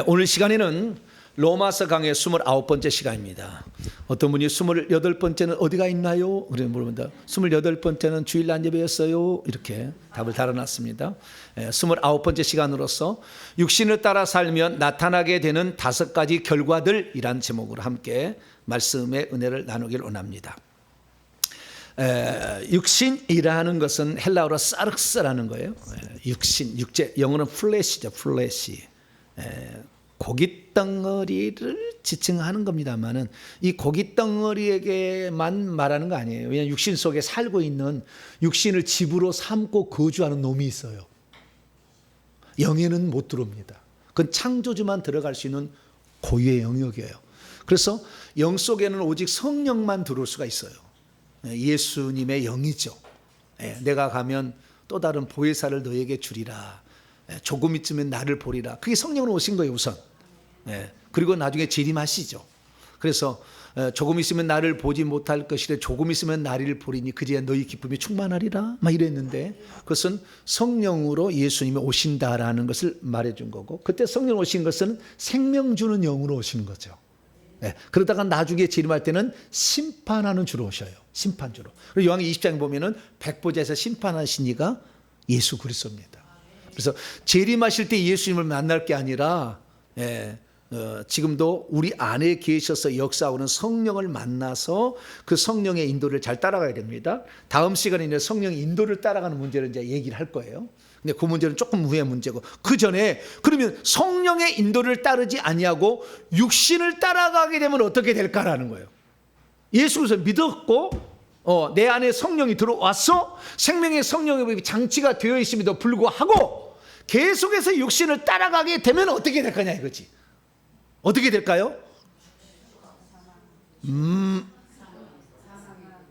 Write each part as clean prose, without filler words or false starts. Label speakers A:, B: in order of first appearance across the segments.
A: 오늘 시간에는 로마서 강의 29번째 시간입니다. 어떤 분이 28번째는 어디가 있나요? 그래 물어본다. 28번째는 주일날 예배였어요. 이렇게 답을 달아놨습니다. 29번째 시간으로서 육신을 따라 살면 나타나게 되는 5가지 결과들이란 제목으로 함께 말씀의 은혜를 나누길 원합니다. 육신이라는 것은 헬라어로 사르크스라는 거예요. 육신, 육체, 영어는 플래시죠. 플래시. 고깃덩어리를 지칭하는 겁니다만은 이 고깃덩어리에게만 말하는 거 아니에요. 왜냐하면 육신 속에 살고 있는 육신을 집으로 삼고 거주하는 놈이 있어요. 영에는 못 들어옵니다. 그건 창조주만 들어갈 수 있는 고유의 영역이에요. 그래서 영 속에는 오직 성령만 들어올 수가 있어요. 예수님의 영이죠. 내가 가면 또 다른 보혜사를 너에게 주리라. 조금 있으면 나를 보리라. 그게 성령으로 오신 거예요, 우선. 그리고 나중에 재림하시죠. 그래서 조금 있으면 나를 보지 못할 것이래 조금 있으면 나를 보리니 그제야 너희 기쁨이 충만하리라 막 이랬는데, 그것은 성령으로 예수님이 오신다라는 것을 말해준 거고, 그때 성령 오신 것은 생명 주는 영으로 오시는 거죠. 그러다가 나중에 재림할 때는 심판하는 주로 오셔요. 심판주로. 그리고 요한계시록 20장에 보면은 백보좌에서 심판하신 이가 예수 그리스도입니다. 그래서 재림하실 때 예수님을 만날 게 아니라 지금도 우리 안에 계셔서 역사하는 성령을 만나서 그 성령의 인도를 잘 따라가야 됩니다. 다음 시간에 이제 성령의 인도를 따라가는 문제를 이제 얘기를 할 거예요. 근데 그 문제는 조금 후의 문제고, 그 전에 그러면 성령의 인도를 따르지 아니하고 육신을 따라가게 되면 어떻게 될까라는 거예요. 예수 그리스도를 믿었고 내 안에 성령이 들어와서 생명의 성령의 장치가 되어 있음에도 불구하고 계속해서 육신을 따라가게 되면 어떻게 될 거냐 이거지. 어떻게 될까요?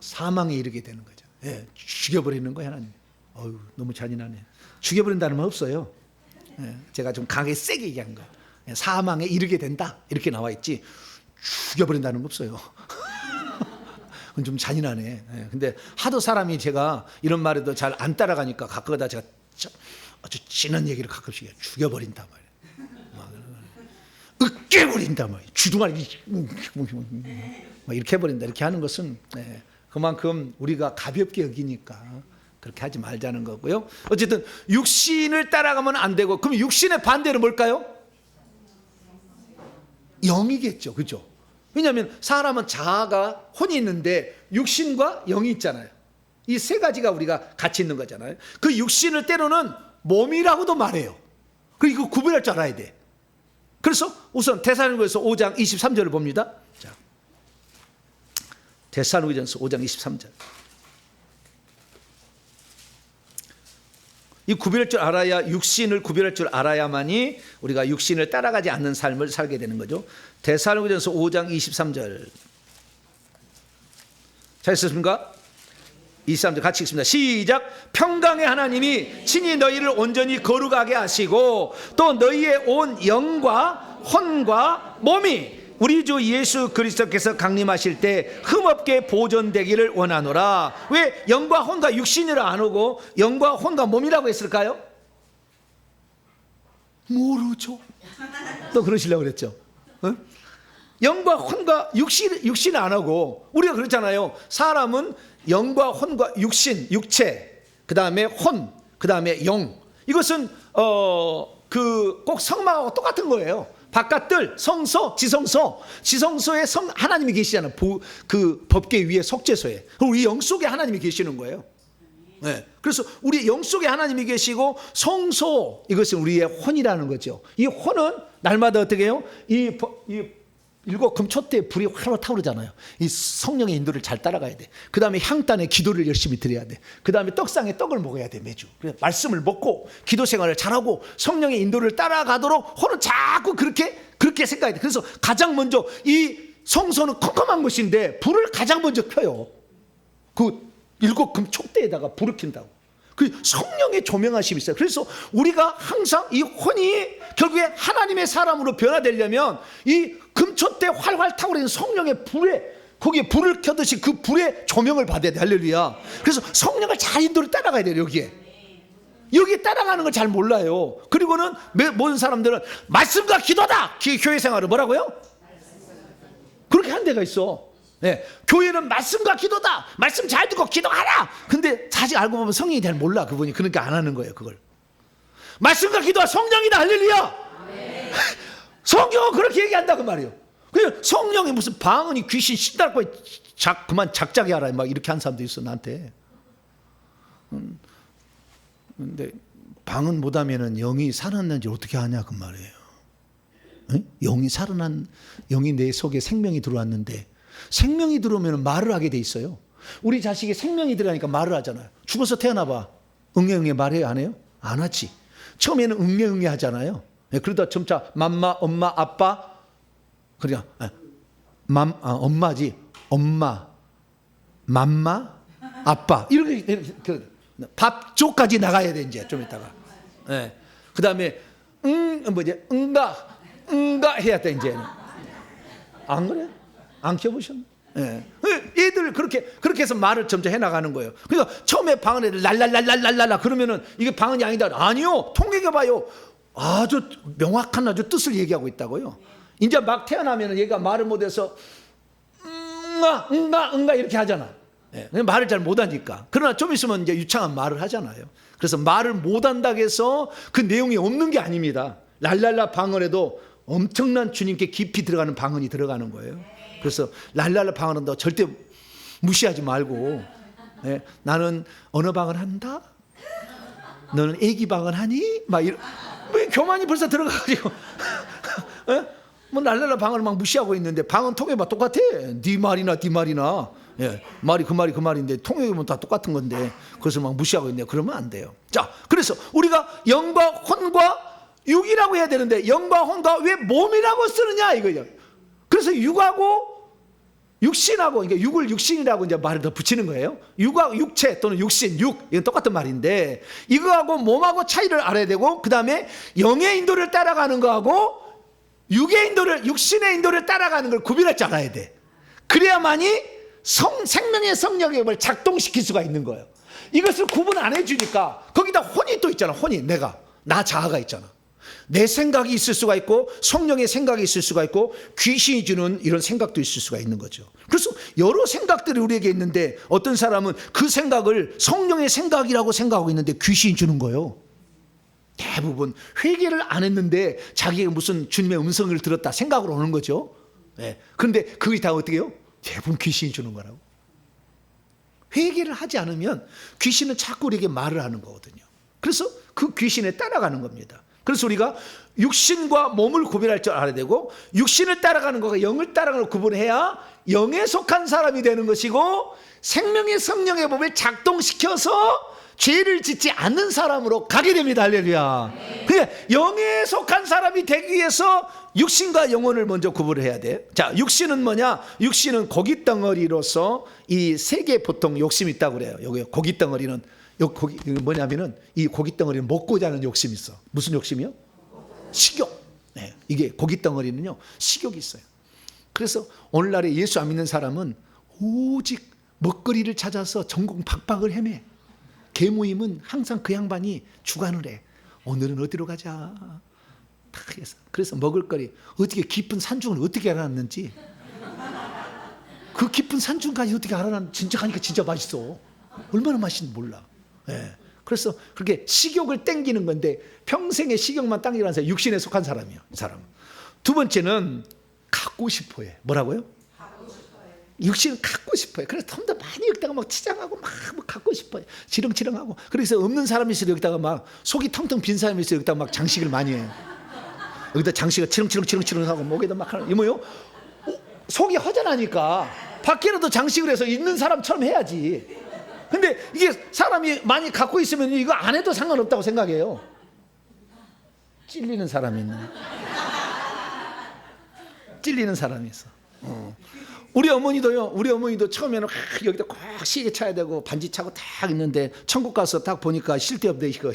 A: 사망에 이르게 되는 거죠. 죽여버리는 거예요, 하나님. 어휴, 너무 잔인하네. 죽여버린다는 말 없어요. 제가 좀 강하게 세게 얘기한 거예요. 사망에 이르게 된다 이렇게 나와 있지 죽여버린다는 거 없어요. 그건 좀 잔인하네. 근데 하도 사람이 제가 이런 말에도 잘 안 따라가니까 가끔가다 제가 아주 진한 얘기를 가끔씩 해요. 죽여버린다 말이에요. 으깨버린다 말이에요. 주둥아리 막 이렇게 해버린다 이렇게 하는 것은 그만큼 우리가 가볍게 여기니까 그렇게 하지 말자는 거고요. 어쨌든 육신을 따라가면 안 되고, 그럼 육신의 반대는 뭘까요? 영이겠죠. 그죠? 왜냐하면 사람은 자아가 혼이 있는데 육신과 영이 있잖아요. 이 세 가지가 우리가 같이 있는 거잖아요. 그 육신을 때로는 몸이라고도 말해요. 그리고 이거 구별할 줄 알아야 돼. 그래서 우선 데살로니가서 5장 23절을 봅니다. 자, 데살로니가서 5장 23절. 이 구별할 줄 알아야, 육신을 구별할 줄 알아야만이 우리가 육신을 따라가지 않는 삶을 살게 되는 거죠. 데살로니가서 5장 23절. 잘했습니까? 23절 같이 읽습니다. 시작. 평강의 하나님이 친히 너희를 온전히 거룩하게 하시고 또 너희의 온 영과 혼과 몸이 우리 주 예수 그리스도께서 강림하실 때 흠없게 보존되기를 원하노라. 왜 영과 혼과 육신이라 안 하고 영과 혼과 몸이라고 했을까요? 모르죠. 또 그러시려고 그랬죠. 영과 혼과 육신 안 하고, 우리가 그렇잖아요. 사람은 영과 혼과 육신, 육체, 그 다음에 혼, 그 다음에 영. 이것은 꼭 성막하고 똑같은 거예요. 바깥들 성소, 지성소에 하나님이 계시잖아요. 그 법계 위에 속죄소에. 우리 영 속에 하나님이 계시는 거예요. 그래서 우리 영 속에 하나님이 계시고 성소, 이것은 우리의 혼이라는 거죠. 이 혼은 날마다 어떻게 해요? 이 일곱 금초대에 불이 활활 타오르잖아요. 이 성령의 인도를 잘 따라가야 돼. 그 다음에 향단에 기도를 열심히 드려야 돼. 그 다음에 떡상에 떡을 먹어야 돼, 매주. 그래서 말씀을 먹고 기도 생활을 잘하고 성령의 인도를 따라가도록 혼은 자꾸 그렇게 생각해야 돼. 그래서 가장 먼저 이 성소는 컴컴한 것인데 불을 가장 먼저 켜요. 그 일곱 금초대에다가 불을 켠다고. 그 성령의 조명하심이 있어요. 그래서 우리가 항상 이 혼이 결국에 하나님의 사람으로 변화되려면 이 금초대 활활 타오르는 성령의 불에, 거기에 불을 켜듯이 그 불의 조명을 받아야 돼. 할렐루야. 그래서 성령을 잘 인도를 따라가야 돼요. 여기에 여기 따라가는 걸 잘 몰라요. 그리고는 모든 사람들은 말씀과 기도다. 교회 생활을 뭐라고요? 그렇게 한 데가 있어. 네, 교회는 말씀과 기도다. 말씀 잘 듣고 기도하라. 근데 사실 알고 보면 성령이 잘 몰라 그분이. 그러니까 안 하는 거예요 그걸. 말씀과 기도가 성령이다. 할렐루야. 네. 성경은 그렇게 얘기한다 그 말이에요. 그냥 성령이 무슨 방언이 귀신 신달고 그만 작작이 알아 막 이렇게 한 사람도 있어 나한테. 근데 방언 못하면은 영이 살아났는지 어떻게 아냐 그 말이에요. 응? 영이 내 속에 생명이 들어왔는데, 생명이 들어오면 말을 하게 돼 있어요. 우리 자식이 생명이 들어가니까 말을 하잖아요. 죽어서 태어나봐. 응애응애 말해요 안 해요? 안 하지. 처음에는 응애응애 하잖아요. 그러다 점차 맘마 엄마 아빠 그냥 엄마지. 엄마 맘마 아빠 이렇게 밥쪽까지 나가야 돼 이제 좀 이따가. 네. 그 다음에 응가 해야 돼 이제. 안 그래? 안 키워보셨나? 네. 애들 그렇게 해서 말을 점점 해나가는 거예요. 그러니까 처음에 방언에 랄랄랄랄랄라 그러면은 이게 방언이 아니다. 아니요, 통역해봐요. 아주 명확한 아주 뜻을 얘기하고 있다고요. 이제 막 태어나면은 얘가 말을 못해서 응가 이렇게 하잖아. 네. 말을 잘 못하니까. 그러나 좀 있으면 이제 유창한 말을 하잖아요. 그래서 말을 못한다고 해서 그 내용이 없는 게 아닙니다. 랄랄라 방언에도 엄청난 주님께 깊이 들어가는 방언이 들어가는 거예요. 그래서 랄랄라 방언은 너 절대 무시하지 말고, 네, 나는 언어 방언 한다. 너는 애기 방언 하니? 막 이런 교만이 벌써 들어가가지고 네? 뭐 랄랄라 방언을 막 무시하고 있는데 방언 통해봐 똑같아. 네 말이나 예, 말이 그 말인데 통역이면 다 똑같은 건데 그것을 막 무시하고 있네요. 그러면 안 돼요. 자, 그래서 우리가 영과 혼과 육이라고 해야 되는데 영과 혼과 왜 몸이라고 쓰느냐 이거예요. 그래서 육하고 육신하고, 그러니까 육을 육신이라고 이제 말을 더 붙이는 거예요. 육하고 육체 또는 육신, 이건 똑같은 말인데 이거하고 몸하고 차이를 알아야 되고, 그 다음에 영의 인도를 따라가는 거하고 육신의 인도를 따라가는 걸 구별할 줄 알아야 돼. 그래야만이 생명의 성령을 작동시킬 수가 있는 거예요. 이것을 구분 안 해주니까 거기다 혼이 또 있잖아. 혼이 나 자아가 있잖아. 내 생각이 있을 수가 있고 성령의 생각이 있을 수가 있고 귀신이 주는 이런 생각도 있을 수가 있는 거죠. 그래서 여러 생각들이 우리에게 있는데 어떤 사람은 그 생각을 성령의 생각이라고 생각하고 있는데 귀신이 주는 거예요. 대부분 회개를 안 했는데 자기가 무슨 주님의 음성을 들었다 생각으로 오는 거죠. 네. 그런데 그게 다 어떻게 해요? 대부분 귀신이 주는 거라고. 회개를 하지 않으면 귀신은 자꾸 우리에게 말을 하는 거거든요. 그래서 그 귀신에 따라가는 겁니다. 그래서 우리가 육신과 몸을 구별할 줄 알아야 되고, 육신을 따라가는 것과 영을 따라가는 걸 구분해야 영에 속한 사람이 되는 것이고, 생명의 성령의 법을 작동시켜서 죄를 짓지 않는 사람으로 가게 됩니다. 할렐루야. 그러니까 영에 속한 사람이 되기 위해서 육신과 영혼을 먼저 구분을 해야 돼. 자, 육신은 뭐냐? 육신은 고기 덩어리로서 이 세계 보통 욕심이 있다고 그래요. 여기 고기 덩어리는 뭐냐면은 이 고기 덩어리는 먹고자 하는 욕심이 있어. 무슨 욕심이요? 식욕. 네, 이게 고기 덩어리는요 식욕이 있어요. 그래서 오늘날에 예수 안 믿는 사람은 오직 먹거리를 찾아서 전국 박박을 헤매. 개모임은 항상 그 양반이 주관을 해. 오늘은 어디로 가자. 그래서 먹을거리 어떻게 깊은 산중을 어떻게 알아놨는지, 그 깊은 산중까지 어떻게 알아놨는지 진짜 가니까 진짜 맛있어. 얼마나 맛있는지 몰라. 예. 그래서 그렇게 식욕을 땡기는 건데 평생에 식욕만 당기라는 사람이 육신에 속한 사람이에요. 이 사람. 두 번째는 갖고 싶어해. 뭐라고요? 육신은 갖고 싶어요. 그래서 좀 더 많이 여기다가 막 치장하고 막 갖고 싶어요. 지렁지렁하고. 그래서 없는 사람이 있어도 여기다가 막 속이 텅텅 빈 사람이 있어도 여기다가 막 장식을 많이 해요. 여기다 장식을 치렁치렁하고 목에다 막 하는. 이 뭐요? 속이 허전하니까 밖에라도 장식을 해서 있는 사람처럼 해야지. 근데 이게 사람이 많이 갖고 있으면 이거 안 해도 상관없다고 생각해요. 찔리는 사람이 있네. 찔리는 사람이 있어. 우리 어머니도 처음에는 여기다 꼭 시계 차야 되고 반지 차고 딱 있는데 천국 가서 딱 보니까 실데없네 이거.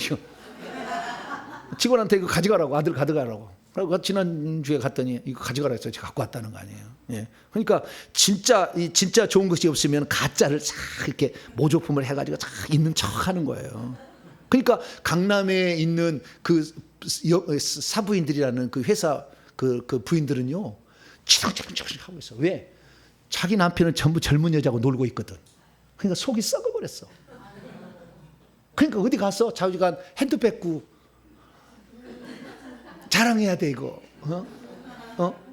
A: 직원한테 이거 가져가라고, 아들 가져가라고. 그리고 지난주에 갔더니 이거 가져가라 해서 갖고 왔다는 거 아니에요. 예. 그러니까 진짜 좋은 것이 없으면 가짜를 싹 이렇게 모조품을 해가지고 싹 있는 척 하는 거예요. 그러니까 강남에 있는 그 사부인들이라는 그 회사 그 부인들은요, 치렁치렁 하고 있어. 왜? 자기 남편은 전부 젊은 여자하고 놀고 있거든. 그러니까 속이 썩어버렸어. 그러니까 어디 가서 자기가 핸드백구 자랑해야 돼 이거.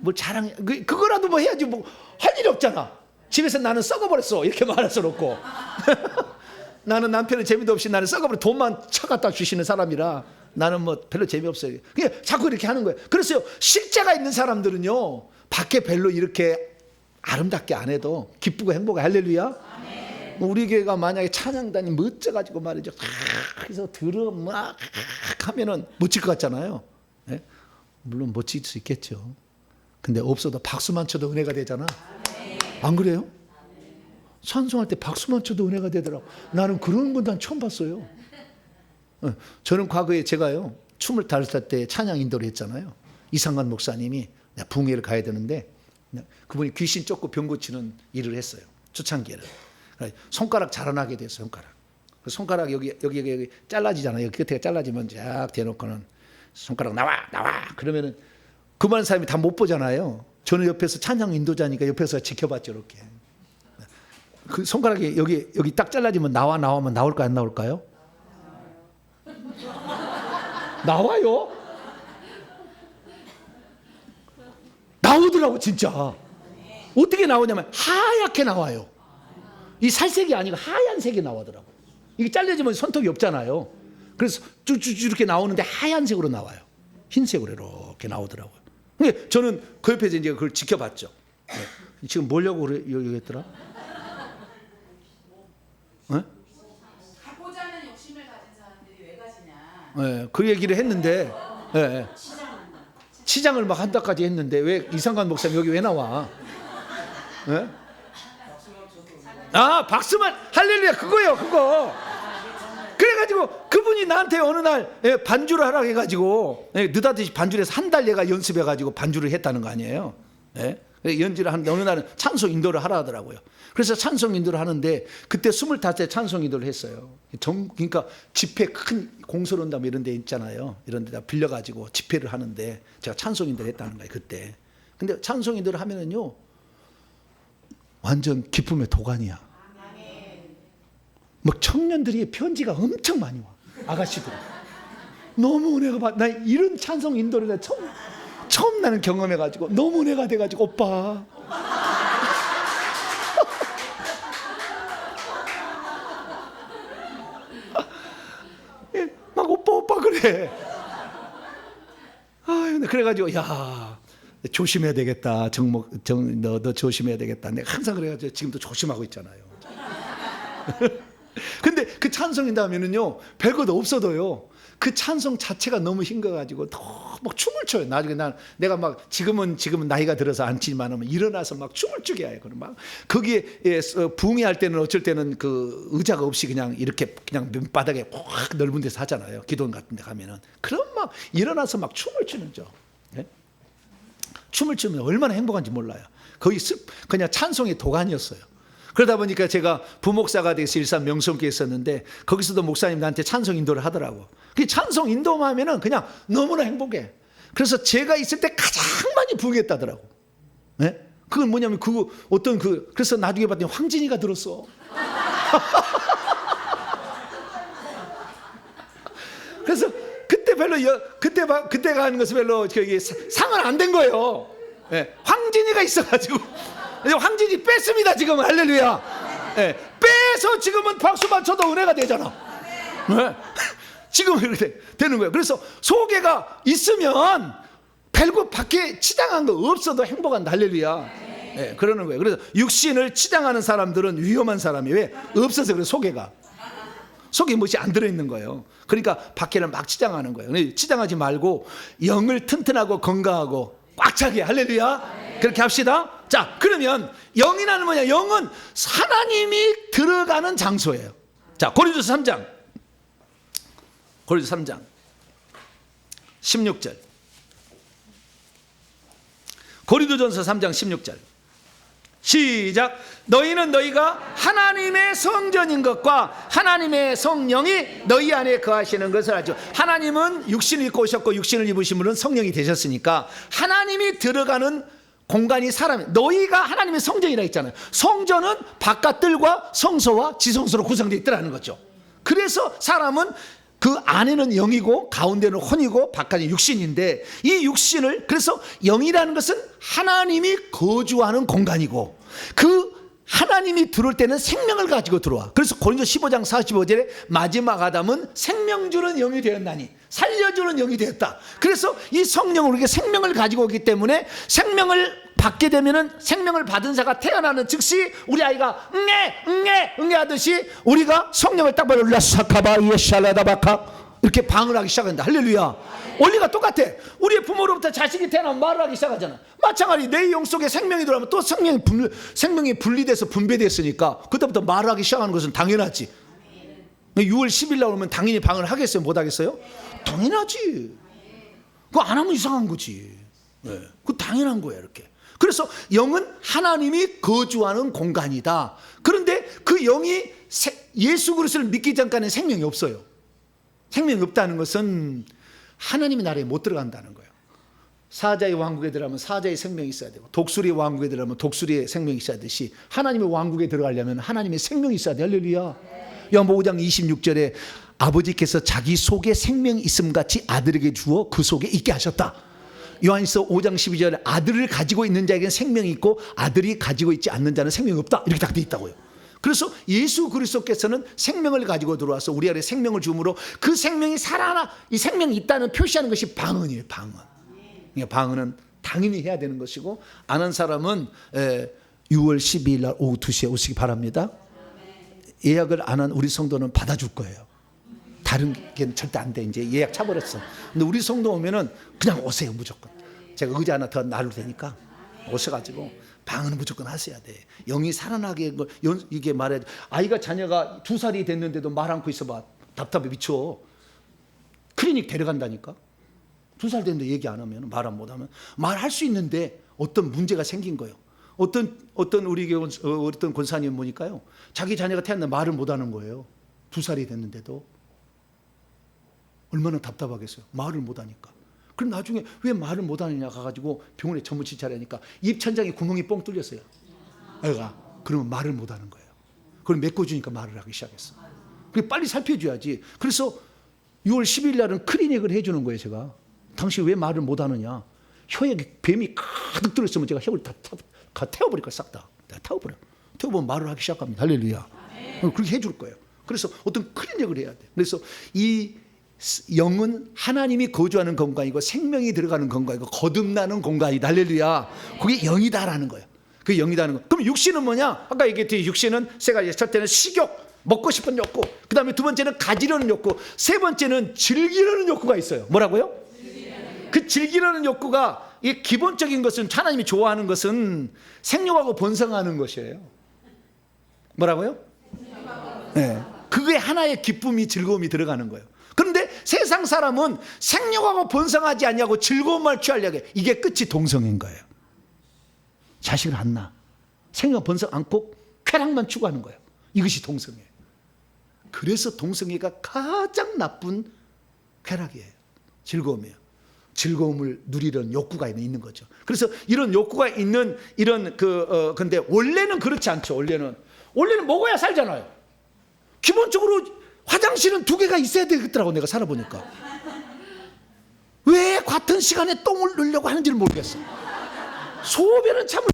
A: 뭘 자랑해? 그거라도 뭐 해야지. 뭐 할 일이 없잖아. 집에서 나는 썩어버렸어 이렇게 말할 수 없고. 나는 남편은 재미도 없이 나는 썩어버려. 돈만 쳐갖다 주시는 사람이라 나는 뭐 별로 재미없어요. 그냥 자꾸 이렇게 하는 거예요. 그래서 실제가 있는 사람들은요, 밖에 별로 이렇게 아름답게 안 해도 기쁘고 행복해. 할렐루야. 우리 교회가 만약에 찬양단이 멋져가지고 말이죠, 그래서 드럼 막 하면은 멋질 것 같잖아요. 네? 물론 멋질 수 있겠죠. 근데 없어도 박수만 쳐도 은혜가 되잖아. 안 그래요? 찬송할 때 박수만 쳐도 은혜가 되더라고. 나는 그런 건 난 처음 봤어요. 저는 과거에 제가요, 25살 찬양 인도를 했잖아요. 이상관 목사님이 붕괴를 가야 되는데 그분이 귀신 쫓고 병 고치는 일을 했어요. 초창기에는. 손가락 자라나게 됐어요. 손가락 여기 잘라지잖아요. 여기 끝에가 잘라지면 쫙 대놓고는 손가락 나와 그러면은 그 많은 사람이 다 못 보잖아요. 저는 옆에서 찬양 인도자니까 옆에서 지켜봤죠. 이렇게 그 손가락이 여기 딱 잘라지면 나오면 나올까요? 안 나올까요? 나와요? 나오더라고 진짜. 어떻게 나오냐면 하얗게 나와요. 이 살색이 아니고 하얀색이 나오더라고. 이게 잘려지면 손톱이 없잖아요. 그래서 쭉쭉 이렇게 나오는데 하얀색으로 나와요. 흰색으로 이렇게 나오더라고요. 근데 저는 그 옆에서 이제 그걸 지켜봤죠. 네. 지금 뭐려고 얘기했더라? 네?
B: 가고자는 욕심을 가진 사람들이 왜 가지냐?
A: 네, 그 얘기를 했는데, 네. 치장을 막 한다까지 했는데 왜 이상관 목사님 여기 왜 나와? 네? 아, 박수만, 할렐루야, 그거예요, 그거. 그래가지고 그분이 나한테 어느 날 반주를 하라고 해가지고 느닷없이 반주를 해서 한 달 내가 연습해가지고 반주를 했다는 거 아니에요. 연주를 하는데 어느 날은 찬송 인도를 하라 하더라고요. 그래서 찬송 인도를 하는데 그때 25세 찬송 인도를 했어요. 그러니까 집회 큰 공설원담 이런 데 있잖아요. 이런 데다 빌려가지고 집회를 하는데 제가 찬송 인도를 했다는 거예요, 그때. 근데 찬송 인도를 하면은요, 완전 기쁨의 도가니야. 막 청년들이 편지가 엄청 많이 와. 아가씨들. 너무 은혜가 받. 나 이런 찬송 인도를 처음 나는 경험해가지고 너무 은혜가 돼가지고 오빠. 막 오빠 그래. 그래가지고 야, 조심해야 되겠다. 너 조심해야 되겠다. 내가 항상 그래가지고 지금도 조심하고 있잖아요. 근데 그 찬송인다 하면은요, 별것도 없어도요, 그 찬송 자체가 너무 힘겨가지고 막 춤을 춰요. 나중에 내가 막 지금은 나이가 들어서 안 치지만 일어나서 막 춤을 추게 해요. 그럼 막 거기에 부흥회할 때는 어쩔 때는 그 의자가 없이 그냥 이렇게 그냥 맨바닥에 확 넓은 데서 하잖아요. 기도원 같은 데 가면은. 그럼 막 일어나서 막 춤을 추는 죠. 네? 춤을 추면 얼마나 행복한지 몰라요. 거의 그냥 찬송의 도가니였어요. 그러다 보니까 제가 부목사가 돼서 일산 명성교회에 있었는데 거기서도 목사님 나한테 찬송 인도를 하더라고. 그 찬송 인도만 하면은 그냥 너무나 행복해. 그래서 제가 있을 때 가장 많이 부흥했다더라고. 네? 그건 뭐냐면 그래서 나중에 봤더니 황진이가 들었어. 그래서 그때가 하는 것은 별로 상은 안 된 거예요. 네. 황진이가 있어가지고. 황진이 뺐습니다 지금은. 할렐루야. 빼서 지금은 박수만 쳐도 은혜가 되잖아. 지금은 이렇게 되는 거예요. 그래서 소개가 있으면 별거 밖에 치장한 거 없어도 행복한다. 할렐루야. 그러는 거예요. 그래서 육신을 치장하는 사람들은 위험한 사람이 왜? 없어서 그래. 속에 무엇이 안 들어있는 거예요. 그러니까 밖에는 막 치장하는 거예요. 치장하지 말고 영을 튼튼하고 건강하고 꽉 차게. 할렐루야. 그렇게 합시다. 자, 그러면 영이라는 뭐냐? 영은 하나님이 들어가는 장소예요. 자, 고린도서 3장 16절. 고린도전서 3장 16절. 시작. 너희는 너희가 하나님의 성전인 것과 하나님의 성령이 너희 안에 거하시는 것을 알죠. 하나님은 육신을 입고 오셨고 육신을 입으신 분은 성령이 되셨으니까 하나님이 들어가는 공간이 사람, 너희가 하나님의 성전이라 했잖아요. 성전은 바깥들과 성소와 지성소로 구성되어 있더라는 거죠. 그래서 사람은 그 안에는 영이고 가운데는 혼이고 바깥은 육신인데, 이 육신을, 그래서 영이라는 것은 하나님이 거주하는 공간이고, 그 하나님이 들어올 때는 생명을 가지고 들어와. 그래서 고린도 15장 45절에 마지막 아담은 생명 주는 영이 되었나니, 살려주는 영이 되었다. 그래서 이 성령은 우리에게 생명을 가지고 오기 때문에 생명을 받게 되면은, 생명을 받은 자가 태어나는 즉시 우리 아이가 응애 하듯이 우리가 성령을 딱 받아 라사카바 예샬라다바카 이렇게 방을 하기 시작한다. 할렐루야. 원리가 똑같아. 우리의 부모로부터 자식이 태어나면 말을 하기 시작하잖아. 마찬가지 내 영 속에 생명이 들어가면 또 생명이 분리돼서 분배됐으니까 그때부터 말을 하기 시작하는 것은 당연하지. 6월 10일 나오면 당연히 방을 하겠어요? 못 하겠어요? 당연하지. 그거 안 하면 이상한 거지. 네. 그거 당연한 거야 이렇게. 그래서 영은 하나님이 거주하는 공간이다. 그런데 그 영이 예수 그리스도를 믿기 전까지는 생명이 없어요. 생명이 없다는 것은 하나님의 나라에 못 들어간다는 거예요. 사자의 왕국에 들어가면 사자의 생명이 있어야 되고, 독수리의 왕국에 들어가면 독수리의 생명이 있어야 되듯이 하나님의 왕국에 들어가려면 하나님의 생명이 있어야 돼. 할렐루야. 요한복음 5장 26절에 아버지께서 자기 속에 생명이 있음 같이 아들에게 주어 그 속에 있게 하셨다. 요한일서 5장 12절에 아들을 가지고 있는 자에게는 생명이 있고 아들이 가지고 있지 않는 자는 생명이 없다. 이렇게 딱 돼 있다고요. 그래서 예수 그리스도께서는 생명을 가지고 들어와서 우리 안에 생명을 주므로 그 생명이 살아나, 이 생명이 있다는 표시하는 것이 방언이에요. 방언. 그러니까 방언은 당연히 해야 되는 것이고, 안 한 사람은 6월 12일 날 오후 2시에 오시기 바랍니다. 예약을 안 한 우리 성도는 받아줄 거예요. 다른 게 절대 안 돼. 이제 예약 차버렸어. 근데 우리 성도 오면은 그냥 오세요. 무조건. 제가 의자 하나 더 놔둘 테니까 오셔가지고 방언은 무조건 하셔야 돼. 영이 살아나게 이게 말해. 아이가, 자녀가 2살이 됐는데도 말 않고 있어봐. 답답해 미쳐. 클리닉 데려간다니까. 2살 됐는데 얘기 안 하면, 말 못하면, 말할 수 있는데 어떤 문제가 생긴 거예요. 어떤 우리 교회 어떤 권사님 보니까요, 자기 자녀가 태어났는데 말을 못하는 거예요. 2살이 됐는데도. 얼마나 답답하겠어요. 말을 못하니까. 그럼 나중에 왜 말을 못하느냐 가가지고 병원에 전문 치료하니까 입천장에 구멍이 뻥 뚫렸어요. 애가. 그러면 말을 못하는 거예요. 그걸 메꿔주니까 말을 하기 시작했어. 그래 빨리 살펴줘야지. 그래서 6월 10일 날은 클리닉을 해주는 거예요. 제가. 당신 왜 말을 못하느냐. 혀에 뱀이 가득 들어있으면 제가 혀를 다 태워버릴 거야. 싹 다. 태워버려. 태워보면 말을 하기 시작합니다. 할렐루야. 그렇게 해줄 거예요. 그래서 어떤 클리닉을 해야 돼. 그래서 이 영은 하나님이 거주하는 공간이고 생명이 들어가는 공간이고 거듭나는 공간이다. 할렐루야. 그게 영이다라는 거예요. 그게 영이다는 거. 그럼 육신은 뭐냐? 아까 얘기했듯이 육신은 세 가지. 첫째는 식욕, 먹고 싶은 욕구. 그 다음에 두 번째는 가지려는 욕구. 세 번째는 즐기려는 욕구가 있어요. 뭐라고요? 그 즐기려는 욕구가, 이 기본적인 것은, 하나님이 좋아하는 것은 생육하고 번성하는 것이에요. 뭐라고요? 네. 그게 하나의 기쁨이, 즐거움이 들어가는 거예요. 그런데 세상 사람은 생육하고 번성하지 않냐고 즐거움만 취하려고 해. 이게 끝이 동성애인 거예요. 자식을 안 낳아. 생육 번성 않고 쾌락만 추구하는 거예요. 이것이 동성애. 그래서 동성애가 가장 나쁜 쾌락이에요. 즐거움이에요. 즐거움을 누리려는 욕구가 있는 거죠. 그래서 이런 욕구가 있는 근데 원래는 그렇지 않죠. 원래는 먹어야 살잖아요. 기본적으로 화장실은 2개가 있어야 되겠더라고. 내가 살아보니까. 왜 같은 시간에 똥을 넣으려고 하는지를 모르겠어. 소변은 참을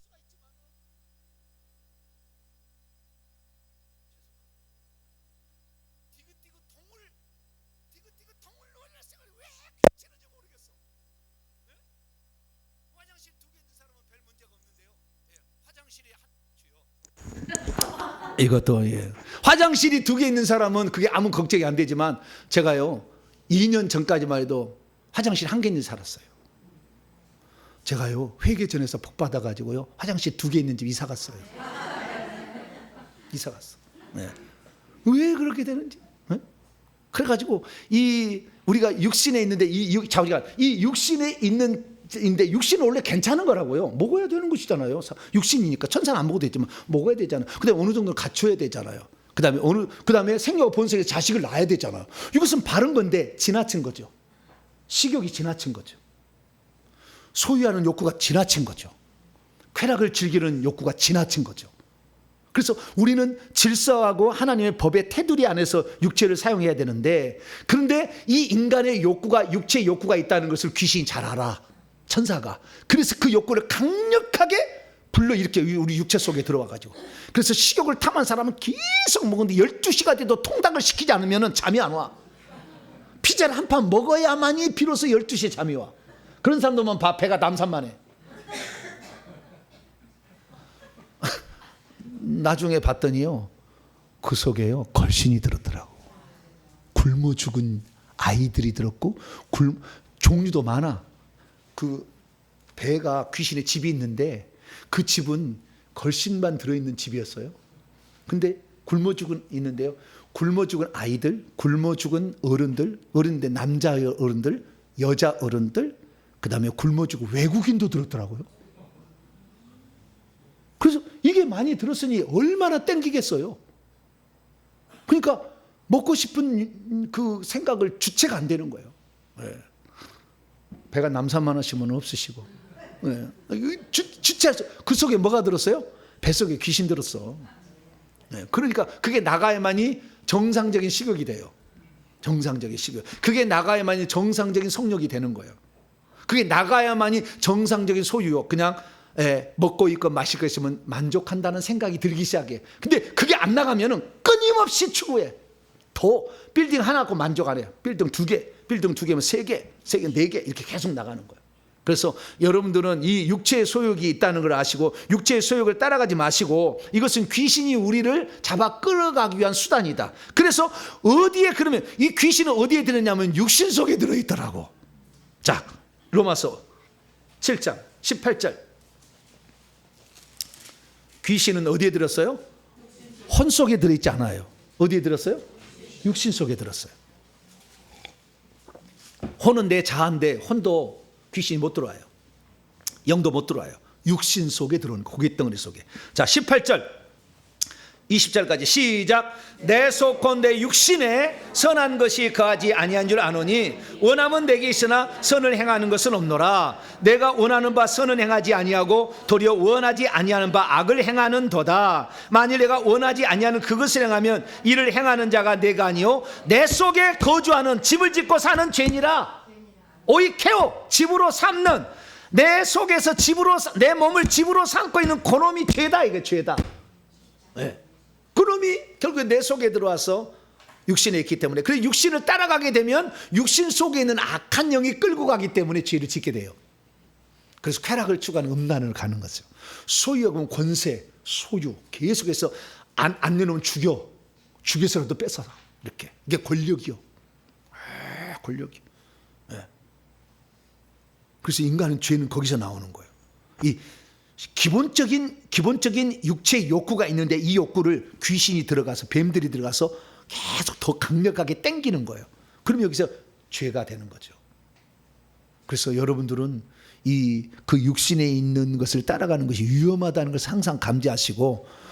A: 이것도 화장실이 2개 있는 사람은 그게 아무 걱정이 안 되지만, 제가요 2년 전까지만 해도 화장실 1개 있는 데 살았어요. 제가요 회계전에서 복 받아가지고요 화장실 2개 있는 집 이사 갔어요. 이사 갔어. 네. 왜 그렇게 되는지. 네? 그래가지고 우리가 육신에 있는데 이 육신에 있는 인데 육신은 원래 괜찮은 거라고요. 먹어야 되는 것이잖아요. 육신이니까 천사는 안 먹어도 되지만 먹어야 되잖아요. 그다음에 어느 정도 갖춰야 되잖아요. 그다음에 생명과 본성에서 자식을 낳아야 되잖아요. 이것은 바른 건데 지나친 거죠. 식욕이 지나친 거죠. 소유하는 욕구가 지나친 거죠. 쾌락을 즐기는 욕구가 지나친 거죠. 그래서 우리는 질서하고 하나님의 법의 테두리 안에서 육체를 사용해야 되는데, 그런데 이 인간의 욕구가, 육체의 욕구가 있다는 것을 귀신이 잘 알아. 천사가. 그래서 그 욕구를 강력하게 불러일으켜 우리 육체 속에 들어와가지고. 그래서 식욕을 탐한 사람은 계속 먹는데 12시가 돼도 통닭을 시키지 않으면 잠이 안 와. 피자를 한 판 먹어야만이 비로소 12시에 잠이 와. 그런 사람들만 봐. 배가 남산만해. 나중에 봤더니요, 그 속에요 걸신이 들었더라고. 굶어 죽은 아이들이 들었고, 종류도 많아. 그 배가 귀신의 집이 있는데 그 집은 걸신만 들어있는 집이었어요. 근데 굶어 죽은 있는데요, 굶어 죽은 아이들, 굶어 죽은 어른들, 남자 어른들, 여자 어른들, 그 다음에 굶어 죽은 외국인도 들었더라고요. 그래서 이게 많이 들었으니 얼마나 땡기겠어요. 그러니까 먹고 싶은 그 생각을 주체가 안 되는 거예요. 네. 배가 남산만 하시면 없으시고, 네. 주체할 수, 그 속에 뭐가 들었어요? 뱃속에 귀신 들었어. 네. 그러니까 그게 나가야만이 정상적인 식욕이 돼요. 정상적인 식욕. 그게 나가야만이 정상적인 성욕이 되는 거예요. 그게 나가야만이 정상적인 소유욕. 그냥 먹고 있고 마실 거 있으면 만족한다는 생각이 들기 시작해. 근데 그게 안 나가면은 끊임없이 추구해. 더 빌딩 하나 갖고 만족 안 해요. 빌딩 두 개면 세 개, 네 개 이렇게 계속 나가는 거예요. 그래서 여러분들은 이 육체의 소욕이 있다는 걸 아시고 육체의 소욕을 따라가지 마시고, 이것은 귀신이 우리를 잡아 끌어가기 위한 수단이다. 그래서 어디에, 그러면 이 귀신은 어디에 들었냐면 육신 속에 들어있더라고. 자, 로마서 7장 18절. 귀신은 어디에 들었어요? 혼 속에 들어있지 않아요. 어디에 들었어요? 육신 속에 들었어요. 혼은 내 자아인데 혼도 귀신이 못 들어와요. 영도 못 들어와요. 육신 속에 들어오는 고깃덩어리 속에. 자, 18절 20절까지 시작. 내 속건대 육신에 선한 것이 거하지 아니한 줄 아노니 원함은 내게 있으나 선을 행하는 것은 없노라. 내가 원하는 바 선은 행하지 아니하고 도리어 원하지 아니하는 바 악을 행하는 도다. 만일 내가 원하지 아니하는 그것을 행하면 이를 행하는 자가 내가 아니요 내 속에 거주하는 집을 짓고 사는 죄니라. 오이케오, 집으로 삼는, 내 속에서 집으로, 내 몸을 집으로 삼고 있는 그놈이 죄다. 이게 죄다. 네. 그놈이 결국에 내 속에 들어와서 육신에 있기 때문에, 그래서 육신을 따라가게 되면 육신 속에 있는 악한 영이 끌고 가기 때문에 죄를 짓게 돼요. 그래서 쾌락을 추구하는 음란을 가는 거죠. 소유하면 권세, 소유, 계속해서 안 내놓으면 죽여서라도 뺏어라. 이렇게. 이게 권력이요. 권력이. 네. 그래서 인간은 죄는 거기서 나오는 거예요. 이 기본적인 육체의 욕구가 있는데 이 욕구를 귀신이 들어가서, 뱀들이 들어가서 계속 더 강력하게 땡기는 거예요. 그럼 여기서 죄가 되는 거죠. 그래서 여러분들은 그 육신에 있는 것을 따라가는 것이 위험하다는 것을 항상 감지하시고,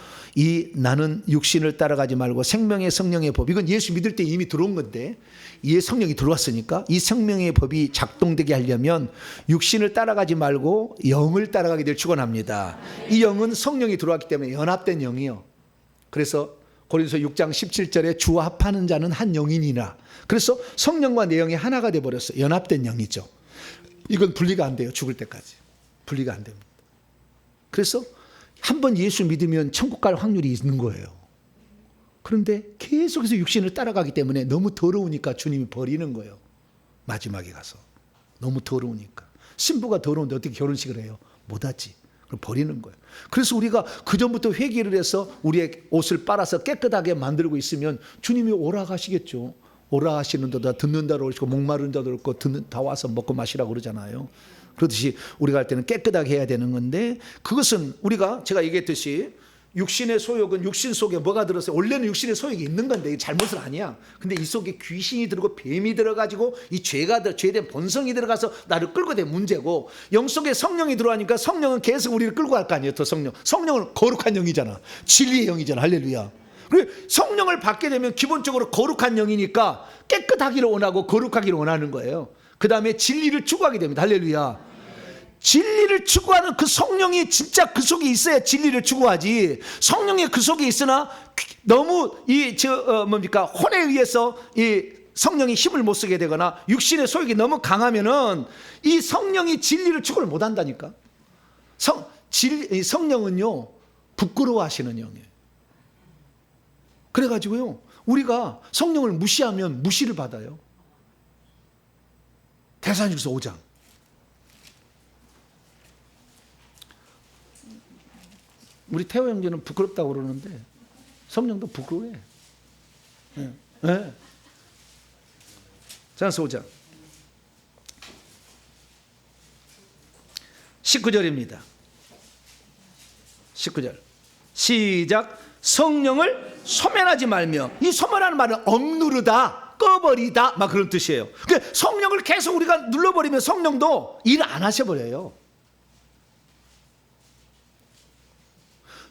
A: 나는 육신을 따라가지 말고 생명의 성령의 법, 이건 예수 믿을 때 이미 들어온 건데, 이 성령이 들어왔으니까 이 생명의 법이 작동되게 하려면 육신을 따라가지 말고 영을 따라가게 될 축원합니다. 이 영은 성령이 들어왔기 때문에 연합된 영이요. 그래서 고린도서 6장 17절에 주와 합하는 자는 한 영이니라. 그래서 성령과 내 영이 하나가 돼 버렸어요. 연합된 영이죠. 이건 분리가 안 돼요. 죽을 때까지 분리가 안 됩니다. 그래서 한번 예수 믿으면 천국 갈 확률이 있는 거예요. 그런데 계속해서 육신을 따라가기 때문에 너무 더러우니까 주님이 버리는 거예요. 마지막에 가서 너무 더러우니까. 신부가 더러운데 어떻게 결혼식을 해요? 못하지. 그럼 버리는 거예요. 그래서 우리가 그전부터 회개를 해서 우리의 옷을 빨아서 깨끗하게 만들고 있으면 주님이 오라 하시겠죠. 오라 하시는 데다 듣는 자로 오시고 목마른 자도 그렇고 다 와서 먹고 마시라고 그러잖아요. 그렇듯이 우리가 할 때는 깨끗하게 해야 되는 건데, 그것은 우리가 제가 얘기했듯이 육신의 소욕은 육신 속에 뭐가 들었어요? 원래는 육신의 소욕이 있는 건데 이게 잘못은 아니야. 근데 이 속에 귀신이 들어고 뱀이 들어가지고 이 죄된 본성이 들어가서 나를 끌고 된 문제고, 영 속에 성령이 들어가니까 성령은 계속 우리를 끌고 갈 거 아니에요. 더 성령은 거룩한 영이잖아. 진리의 영이잖아. 할렐루야. 그리고 성령을 받게 되면 기본적으로 거룩한 영이니까 깨끗하기를 원하고 거룩하기를 원하는 거예요. 그 다음에 진리를 추구하게 됩니다. 할렐루야. 진리를 추구하는 그 성령이 진짜 그 속에 있어야 진리를 추구하지. 성령이 그 속에 있으나 너무 혼에 의해서 이 성령이 힘을 못 쓰게 되거나 육신의 소욕이 너무 강하면은 이 성령이 진리를 추구를 못 한다니까. 성령은요, 부끄러워하시는 영이에요. 그래가지고요, 우리가 성령을 무시하면 무시를 받아요. 데살로니가서 5장. 우리 태호 형제는 부끄럽다고 그러는데 성령도 부끄러워해. 네. 네. 데살로니가서 5장 19절입니다. 19절 시작. 성령을 소멸하지 말며, 이 소멸하는 말은 억누르다, 꺼버리다 막 그런 뜻이에요. 그러니까 성령을 계속 우리가 눌러버리면 성령도 일을 안 하셔버려요.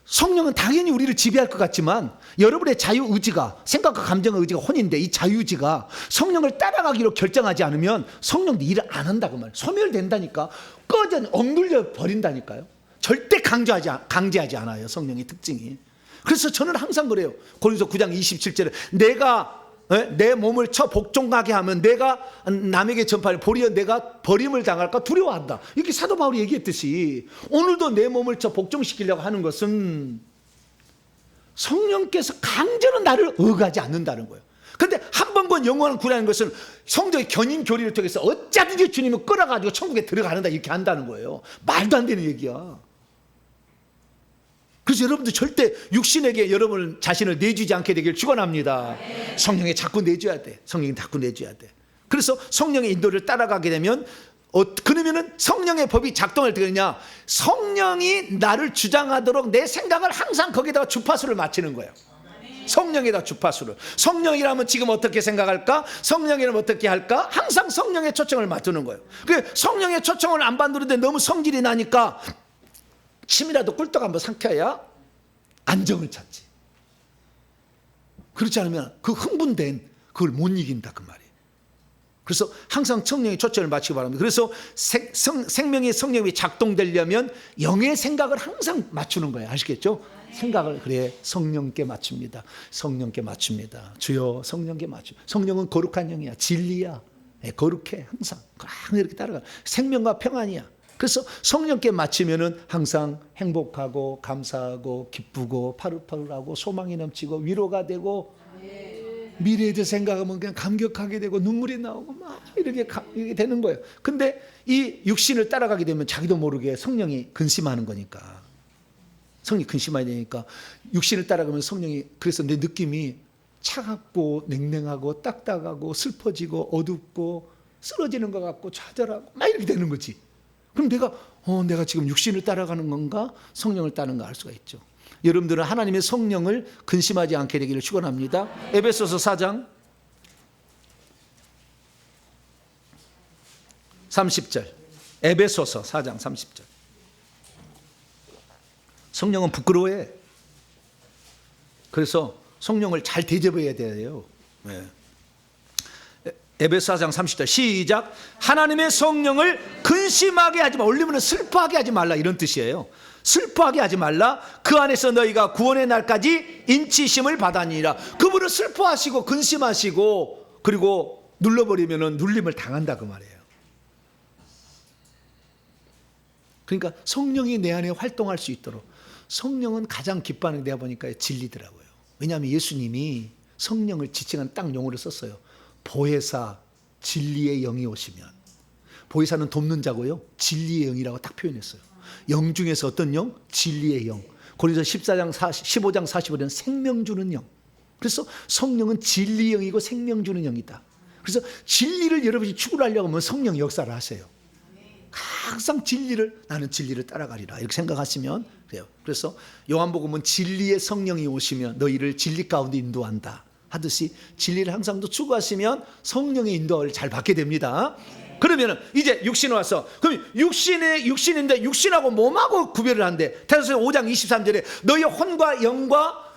A: 성령은 당연히 우리를 지배할 것 같지만 여러분의 자유의지가, 생각과 감정의 의지가 혼인데 이 자유의지가 성령을 따라가기로 결정하지 않으면 성령도 일을 안 한다고 말이에요. 소멸된다니까. 억눌려 버린다니까요. 절대 강제하지 않아요. 성령의 특징이. 그래서 저는 항상 그래요. 고린도서 9장 27절에 내가 내 몸을 쳐 복종하게 하면 내가 남에게 전파를 보리어 내가 버림을 당할까 두려워한다. 이렇게 사도 바울이 얘기했듯이 오늘도 내 몸을 쳐 복종시키려고 하는 것은 성령께서 강제로 나를 억하지 않는다는 거예요. 그런데 한 번 건 영원한 구원하는 것은 성도의 견인 교리를 통해서 어쩌든지 주님을 끌어가지고 천국에 들어가는다 이렇게 한다는 거예요. 말도 안 되는 얘기야. 그래서 여러분들 절대 육신에게 여러분 자신을 내주지 않게 되길 축원합니다. 성령에 자꾸 내줘야 돼. 성령이 자꾸 내줘야 돼. 그래서 성령의 인도를 따라가게 되면 그러면은 성령의 법이 작동할 때 그러냐, 성령이 나를 주장하도록 내 생각을 항상 거기다가 주파수를 맞추는 거예요. 성령에다 주파수를. 성령이라면 지금 어떻게 생각할까? 성령이라면 어떻게 할까? 항상 성령의 초청을 맞추는 거예요. 성령의 초청을 안 받는데 너무 성질이 나니까 침이라도 꿀떡 한번 삼켜야 안정을 찾지. 그렇지 않으면 그 흥분된 그걸 못 이긴다 그 말이에요. 그래서 항상 성령의 초점을 맞추기 바랍니다. 그래서 생명의 성령이 작동되려면 영의 생각을 항상 맞추는 거예요. 아시겠죠? 생각을 그래 성령께 맞춥니다. 성령께 맞춥니다. 주여 성령께 맞춤. 성령은 거룩한 영이야. 진리야. 거룩해. 항상 이렇게 따라가. 생명과 평안이야. 그래서 성령께 맞추면은 항상 행복하고 감사하고 기쁘고 파릇파릇하고 소망이 넘치고 위로가 되고 미래에 대해 생각하면 그냥 감격하게 되고 눈물이 나오고 막 이렇게 되는 거예요. 근데 이 육신을 따라가게 되면 자기도 모르게 성령이 근심하는 거니까. 성령이 근심하게 되니까 육신을 따라가면 성령이, 그래서 내 느낌이 차갑고 냉랭하고 딱딱하고 슬퍼지고 어둡고 쓰러지는 것 같고 좌절하고 막 이렇게 되는 거지. 그럼 내가 지금 육신을 따라가는 건가 성령을 따르는 건가 알 수가 있죠. 여러분들은 하나님의 성령을 근심하지 않게 되기를 축원합니다. 에베소서 4장 30절. 에베소서 4장 30절. 성령은 부끄러워해. 그래서 성령을 잘 대접해야 돼요. 네. 에베소 4장 30절 시작. 하나님의 성령을 근심하게 하지 마. 올리면 슬퍼하게 하지 말라 이런 뜻이에요. 슬퍼하게 하지 말라. 그 안에서 너희가 구원의 날까지 인치심을 받았니라. 그분은 슬퍼하시고 근심하시고 그리고 눌러버리면 눌림을 당한다 그 말이에요. 그러니까 성령이 내 안에 활동할 수 있도록 성령은 가장 기뻐하는 게 내가 보니까 진리더라고요. 왜냐하면 예수님이 성령을 지칭한 딱 용어를 썼어요. 보혜사 진리의 영이 오시면. 보혜사는 돕는 자고요. 진리의 영이라고 딱 표현했어요. 영 중에서 어떤 영? 진리의 영. 고린도서 15장 45년 생명 주는 영. 그래서 성령은 진리의 영이고 생명 주는 영이다. 그래서 진리를 여러분이 추구하려고 하면 성령 역사를 하세요. 항상 나는 진리를 따라가리라 이렇게 생각하시면 돼요. 그래서 요한복음은 진리의 성령이 오시면 너희를 진리 가운데 인도한다 하듯이 진리를 항상 또 추구하시면 성령의 인도를 잘 받게 됩니다. 그러면 이제 육신 와서 그럼 육신인데 육신하고 몸하고 구별을 한대. 데살로니가 5장 23절에 너희 혼과 영과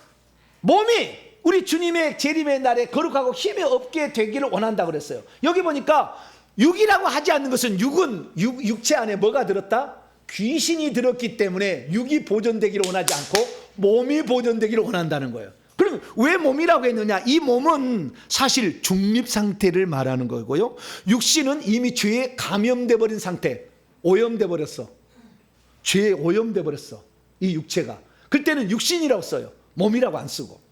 A: 몸이 우리 주님의 재림의 날에 거룩하고 힘이 없게 되기를 원한다 그랬어요. 여기 보니까 육이라고 하지 않는 것은 육체 안에 뭐가 들었다? 귀신이 들었기 때문에 육이 보존되기를 원하지 않고 몸이 보존되기를 원한다는 거예요. 그럼 왜 몸이라고 했느냐? 이 몸은 사실 중립 상태를 말하는 거고요. 육신은 이미 죄에 감염돼 버린 상태, 오염돼 버렸어. 죄에 오염돼 버렸어. 이 육체가. 그때는 육신이라고 써요. 몸이라고 안 쓰고.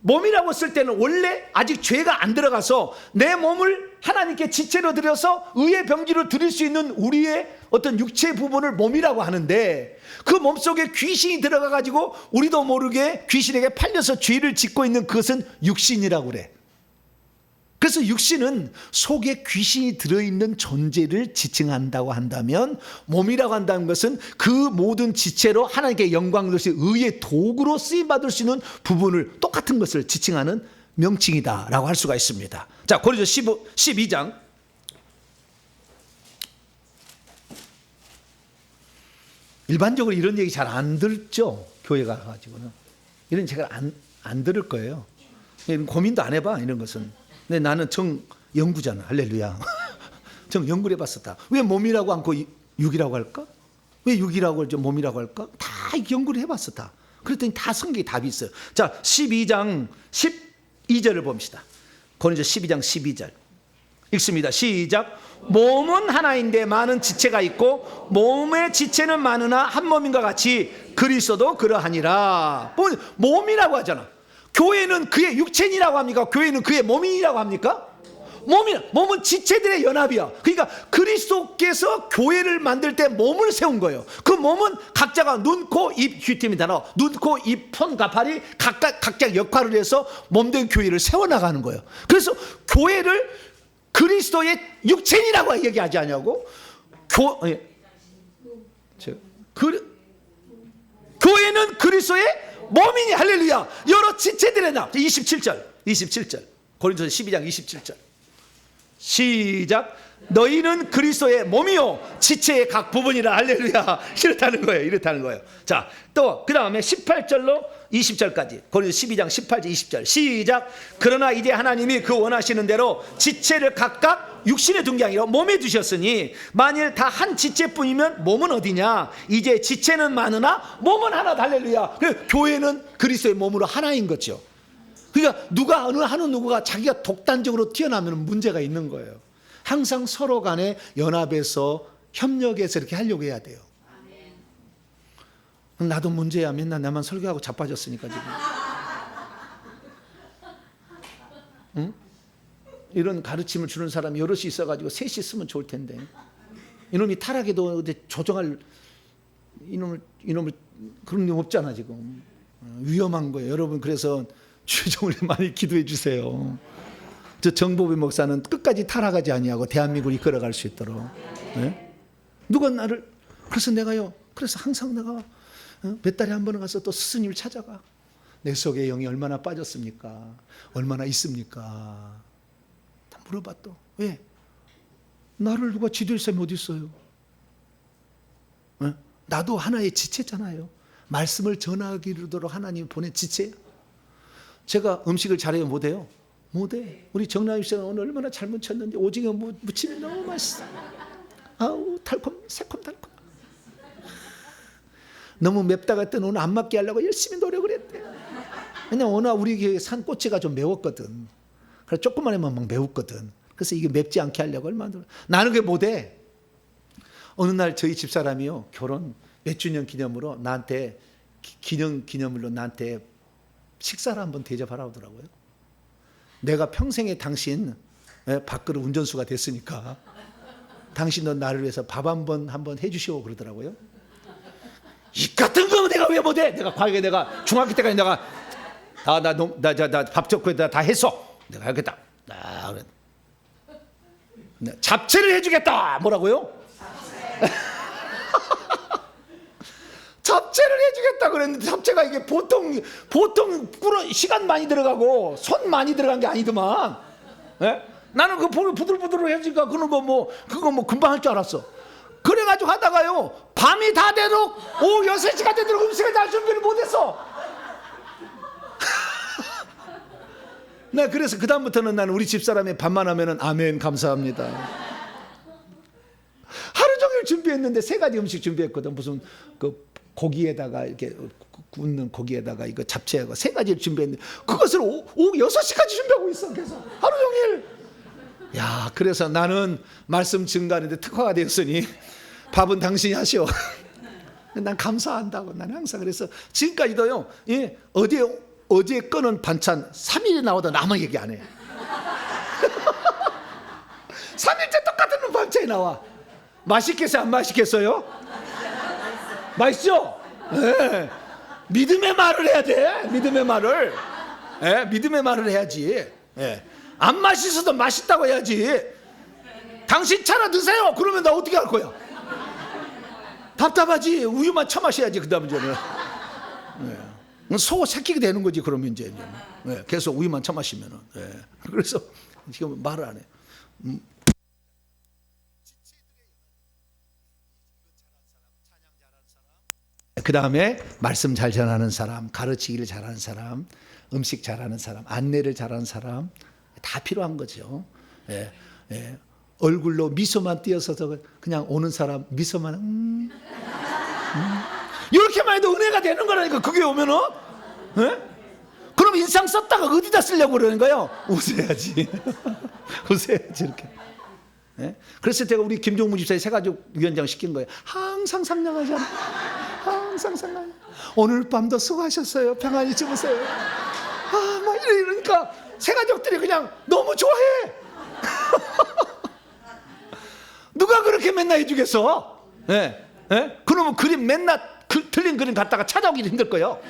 A: 몸이라고 쓸 때는 원래 아직 죄가 안 들어가서 내 몸을 하나님께 지체로 드려서 의의 병기로 드릴 수 있는 우리의 어떤 육체 부분을 몸이라고 하는데 그 몸속에 귀신이 들어가 가지고 우리도 모르게 귀신에게 팔려서 죄를 짓고 있는 그것은 육신이라고 그래. 그래서 육신은 속에 귀신이 들어있는 존재를 지칭한다고 한다면 몸이라고 한다는 것은 그 모든 지체로 하나님께 영광을 돌릴 의의 도구로 쓰임받을 수 있는 부분을 똑같은 것을 지칭하는 명칭이다라고 할 수가 있습니다. 자, 고린도서 12장 일반적으로 이런 얘기 잘 안 듣죠. 교회 가가지고는 이런 제가 안 들을 거예요. 고민도 안 해봐 이런 것은. 근데 나는 정연구잖아. 할렐루야. 정연구를 해봤었다. 왜 몸이라고 않고 육이라고 할까? 왜 육이라고 하죠? 몸이라고 할까? 다 연구를 해봤었다. 그랬더니 다 성경에 답이 있어요. 자, 12장 12절을 봅시다. 고린도서 12장 12절 읽습니다. 시작. 몸은 하나인데 많은 지체가 있고 몸의 지체는 많으나 한 몸인과 같이 그리스도도 그러하니라. 몸이라고 하잖아. 교회는 그의 육체이라고 합니까? 교회는 그의 몸이라고 합니까? 몸은 지체들의 연합이야. 그러니까 그리스도께서 교회를 만들 때 몸을 세운 거예요. 그 몸은 각자가 눈, 코, 입, 휴팀이 단어. 눈, 코, 입, 손, 가팔이 각자 역할을 해서 몸된 교회를 세워나가는 거예요. 그래서 교회를 그리스도의 육체이라고 얘기하지 않냐고? 교회는 그리스도의 몸이니 할렐루야. 여러 지체들의 나. 27절 고린도서 12장 27절 시작. 너희는 그리스도의 몸이요 지체의 각 부분이라 할렐루야. 이렇다는 거예요. 자, 또 그 다음에 18절로 20절까지 고린도서 12장 18절 20절 시작. 그러나 이제 하나님이 그 원하시는 대로 지체를 각각 육신에 둔 게 아니라 몸에 두셨으니 만일 다 한 지체뿐이면 몸은 어디냐? 이제 지체는 많으나 몸은 하나다. 할렐루야. 교회는 그리스도의 몸으로 하나인 거죠. 그러니까 누구가 자기가 독단적으로 튀어나오면 문제가 있는 거예요. 항상 서로 간에 연합해서 협력해서 이렇게 하려고 해야 돼요. 나도 문제야. 맨날 나만 설교하고 자빠졌으니까 지금. 응? 이런 가르침을 주는 사람이 여럿이 있어가지고 셋이 있으면 좋을 텐데 이놈이 타락해도 조정할 이놈을 그런 놈 없잖아 지금. 위험한 거예요 여러분. 그래서 주정을 많이 기도해 주세요. 저 정보배 목사는 끝까지 타락하지 아니하고 대한민국을 이끌어갈 수 있도록. 네? 누가 나를 그래서 항상 내가 몇 달에 한 번은 가서 또 스승님을 찾아가. 내 속에 영이 얼마나 빠졌습니까? 얼마나 있습니까? 다 물어봐. 또 왜? 나를 누가 지도할 사람이 어디 있어요? 네? 나도 하나의 지체잖아요. 말씀을 전하기로도록 하나님 보낸 지체예요. 제가 음식을 잘해요? 못해요? 못해. 우리 정나윤 씨가 오늘 얼마나 잘 무쳤는지 오징어 무침이 너무 맛있어. 아우 새콤달콤. 너무 맵다가 했더니 오늘 안 맞게 하려고 열심히 노력을 했대. 왜냐면 오늘 우리 산꼬치가 좀 매웠거든. 그래서 조금만 하면 막 매웠거든. 그래서 이게 맵지 않게 하려고 얼마나 노력. 나는 그게 못해. 어느 날 저희 집사람이요 결혼 몇 주년 기념으로 나한테 기념물로 나한테 식사를 한번 대접하라 하더라고요. 내가 평생에 당신 밥그릇 운전수가 됐으니까 당신도 나를 위해서 밥 한번 해주시오 그러더라고요. 이 같은 거 내가 왜 못해? 내가 과거에 내가 중학교 때까지 내가 나 밥 적고 다 했어. 내가 하겠다. 네, 잡채를 해주겠다. 뭐라고요? 잡채를 해주겠다 그랬는데 잡채가 이게 보통 시간 많이 들어가고 손 많이 들어간 게 아니더만. 예? 나는 그 부들부들해지니까 그거 뭐 금방 할 줄 알았어. 그래가지고 하다가요 밤이 다 되도록 오후 6시가 되도록 음식을 다 준비를 못했어. 네, 그래서 그 다음부터는 나는 우리 집사람이 밥만 하면은 아멘 감사합니다. 하루 종일 준비했는데 3가지 음식 준비했거든. 무슨 그 고기에다가 이렇게 굽는 고기에다가 이거 잡채하고 3가지를 준비했는데 그것을 오후 6시까지 준비하고 있어. 계속 하루 종일. 야, 그래서 나는 말씀 증가하는데 특화가 되었으니 밥은 당신이 하시오. 난 감사한다고. 나는 항상 그래서 지금까지도요. 예, 어제 꺼낸 반찬 3일이 나와도 아무 얘기 안 해. 3일째 똑같은 반찬이 나와. 맛있겠어요? 안 맛있겠어요? 맛있죠? 네. 믿음의 말을 해야 돼. 믿음의 말을. 네, 믿음의 말을 해야지. 네. 안 맛있어도 맛있다고 해야지. 당신 차나 드세요. 그러면 나 어떻게 할 거야? 답답하지. 우유만 처마셔야지. 그 다음 이제는. 네. 소 새끼가 되는 거지. 그러면 이제. 네. 계속 우유만 처마시면은. 네. 그래서 지금 말을 안 해. 그 다음에 말씀 잘 전하는 사람, 가르치기를 잘하는 사람, 음식 잘하는 사람, 안내를 잘하는 사람 다 필요한 거죠. 예, 예. 얼굴로 미소만 띄어서 그냥 오는 사람 미소만 이렇게만 해도 은혜가 되는 거라니까. 그게 오면은. 예? 그럼 인상 썼다가 어디다 쓰려고 그러는 거예요? 웃어야지. 웃어야지 이렇게. 예? 그래서 제가 우리 김종무 집사의 새가족 위원장 시킨 거예요. 항상 상냥하잖아. 항상 상냥해. 오늘 밤도 수고하셨어요. 평안히 주무세요. 막 이러니까 새가족들이 그냥 너무 좋아해. 누가 그렇게 맨날 해주겠어? 예? 예? 그러면 그림 맨날 틀린 그림 갖다가 찾아오기 힘들 거예요.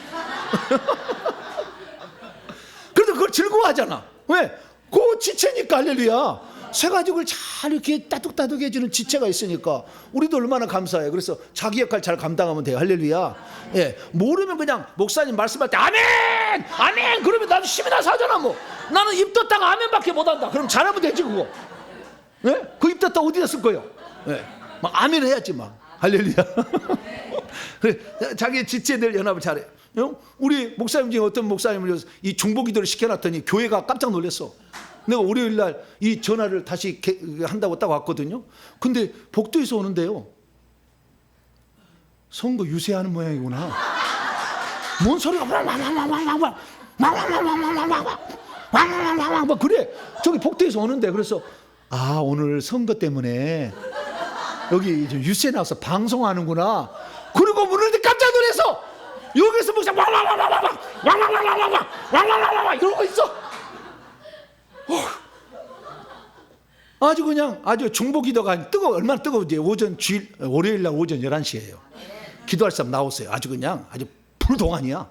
A: 그래도 그걸 즐거워하잖아. 왜? 그 지체니까. 할렐루야. 새가족을 잘 이렇게 따뜻따뜻 해주는 지체가 있으니까 우리도 얼마나 감사해. 그래서 자기 역할 잘 감당하면 돼요. 할렐루야. 예, 모르면 그냥 목사님 말씀할 때 아멘! 아멘! 그러면 나도 힘이 나서 하잖아. 뭐 나는 입 떴다가 아멘밖에 못한다. 그럼 잘하면 되지 그거. 예? 그 입 떴다 어디다 쓸 거예요? 예, 막 아멘 해야지 막. 할렐루야. 그래, 자기 지체들 연합을 잘해. 우리 목사님 중에 어떤 목사님을 이 중보기도를 시켜놨더니 교회가 깜짝 놀랐어. 내가 월요일 날 이 전화를 다시 한다고 딱 왔거든요. 근데 복도에서 오는데요. 선거 유세하는 모양이구나. 뭔 소리가 막 그래. 저기 복도에서 오는데 그래서 아, 오늘 선거 때문에 여기 유세 나와서 방송하는구나. 그리고 문을 깜짝 놀라서 여기서 목사 이러고 있어. 아주 그냥 아주 중보기도가 얼마나 뜨거운지. 월요일 날 오전 11시에요. 기도할 사람 나오세요. 아주 그냥 아주 불동안이야.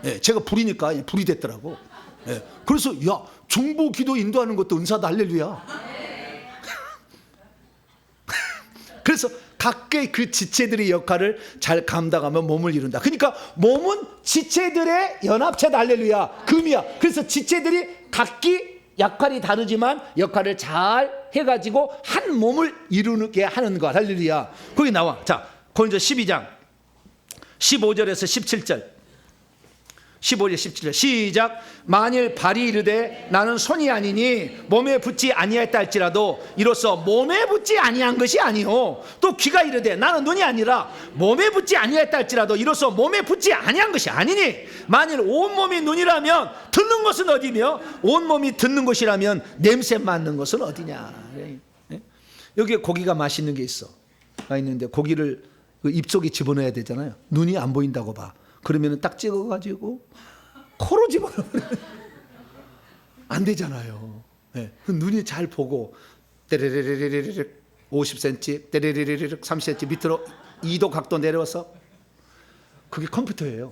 A: 예, 제가 불이니까 불이 됐더라고. 예, 그래서 야, 중보기도 인도하는 것도 은사다. 할렐루야. 그래서 각각의 그 지체들의 역할을 잘 감당하면 몸을 이룬다. 그러니까 몸은 지체들의 연합체다. 할렐루야. 금이야. 그래서 지체들이 각기 역할이 다르지만 역할을 잘 해가지고 한 몸을 이루게 하는 것. 할렐루야. 거기 나와. 자, 고린도 12장 15절에서 17절. 15절 17절 시작. 만일 발이 이르되 나는 손이 아니니 몸에 붙지 아니하였다 할지라도 이로써 몸에 붙지 아니한 것이 아니요, 또 귀가 이르되 나는 눈이 아니라 몸에 붙지 아니하였다 할지라도 이로써 몸에 붙지 아니한 것이 아니니 만일 온몸이 눈이라면 듣는 것은 어디며 온몸이 듣는 것이라면 냄새 맡는 것은 어디냐. 여기에 고기가 맛있는 게 있는데 고기를 그 입속에 집어넣어야 되잖아요. 눈이 안 보인다고 봐. 그러면 딱 찍어가지고 코로 집어넣으면 안 되잖아요. 네. 눈이 잘 보고 때레레레레레 50cm, 때레레레레 30cm 밑으로 2도 각도 내려와서 그게 컴퓨터예요.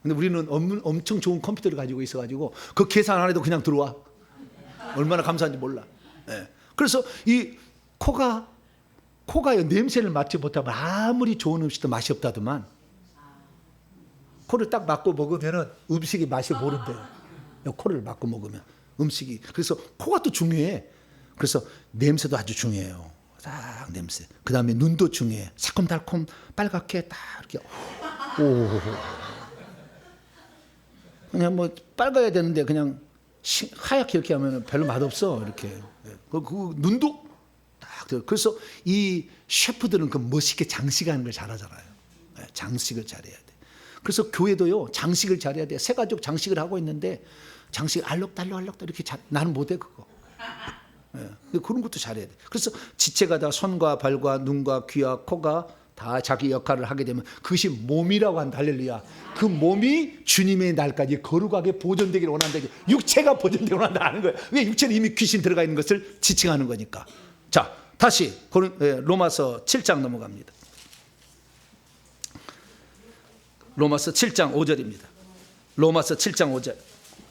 A: 근데 우리는 엄청 좋은 컴퓨터를 가지고 있어가지고 그 계산 안 해도 그냥 들어와. 얼마나 감사한지 몰라. 네. 그래서 이 코가요 냄새를 맡지 못하면 아무리 좋은 음식도 맛이 없다더만 코를 딱 막고 먹으면 음식이 맛이 모른대요. 코를 막고 먹으면 음식이. 그래서 코가 또 중요해. 그래서 냄새도 아주 중요해요. 딱 냄새. 그 다음에 눈도 중요해. 새콤달콤 빨갛게 딱 이렇게. 오. 그냥 뭐 빨가야 되는데 그냥 하얗게 이렇게 하면 별로 맛없어. 이렇게. 그 눈도 딱. 그래서 이 셰프들은 그 멋있게 장식하는 걸 잘하잖아요. 장식을 잘해야 돼. 그래서 교회도요 장식을 잘해야 돼. 새 가족 장식을 하고 있는데 장식 알록달록 이렇게 나는 못해 그거. 그런 것도 잘해야 돼. 그래서 지체가 다 손과 발과 눈과 귀와 코가 다 자기 역할을 하게 되면 그것이 몸이라고 한다. 할렐루야. 그 몸이 주님의 날까지 거룩하게 보존되기를 원한다. 육체가 보존되기를 원한다 하는 거예요. 왜? 육체는 이미 귀신 들어가 있는 것을 지칭하는 거니까. 자, 다시 로마서 7장 넘어갑니다. 로마서 7장 5절입니다. 로마서 7장 5절.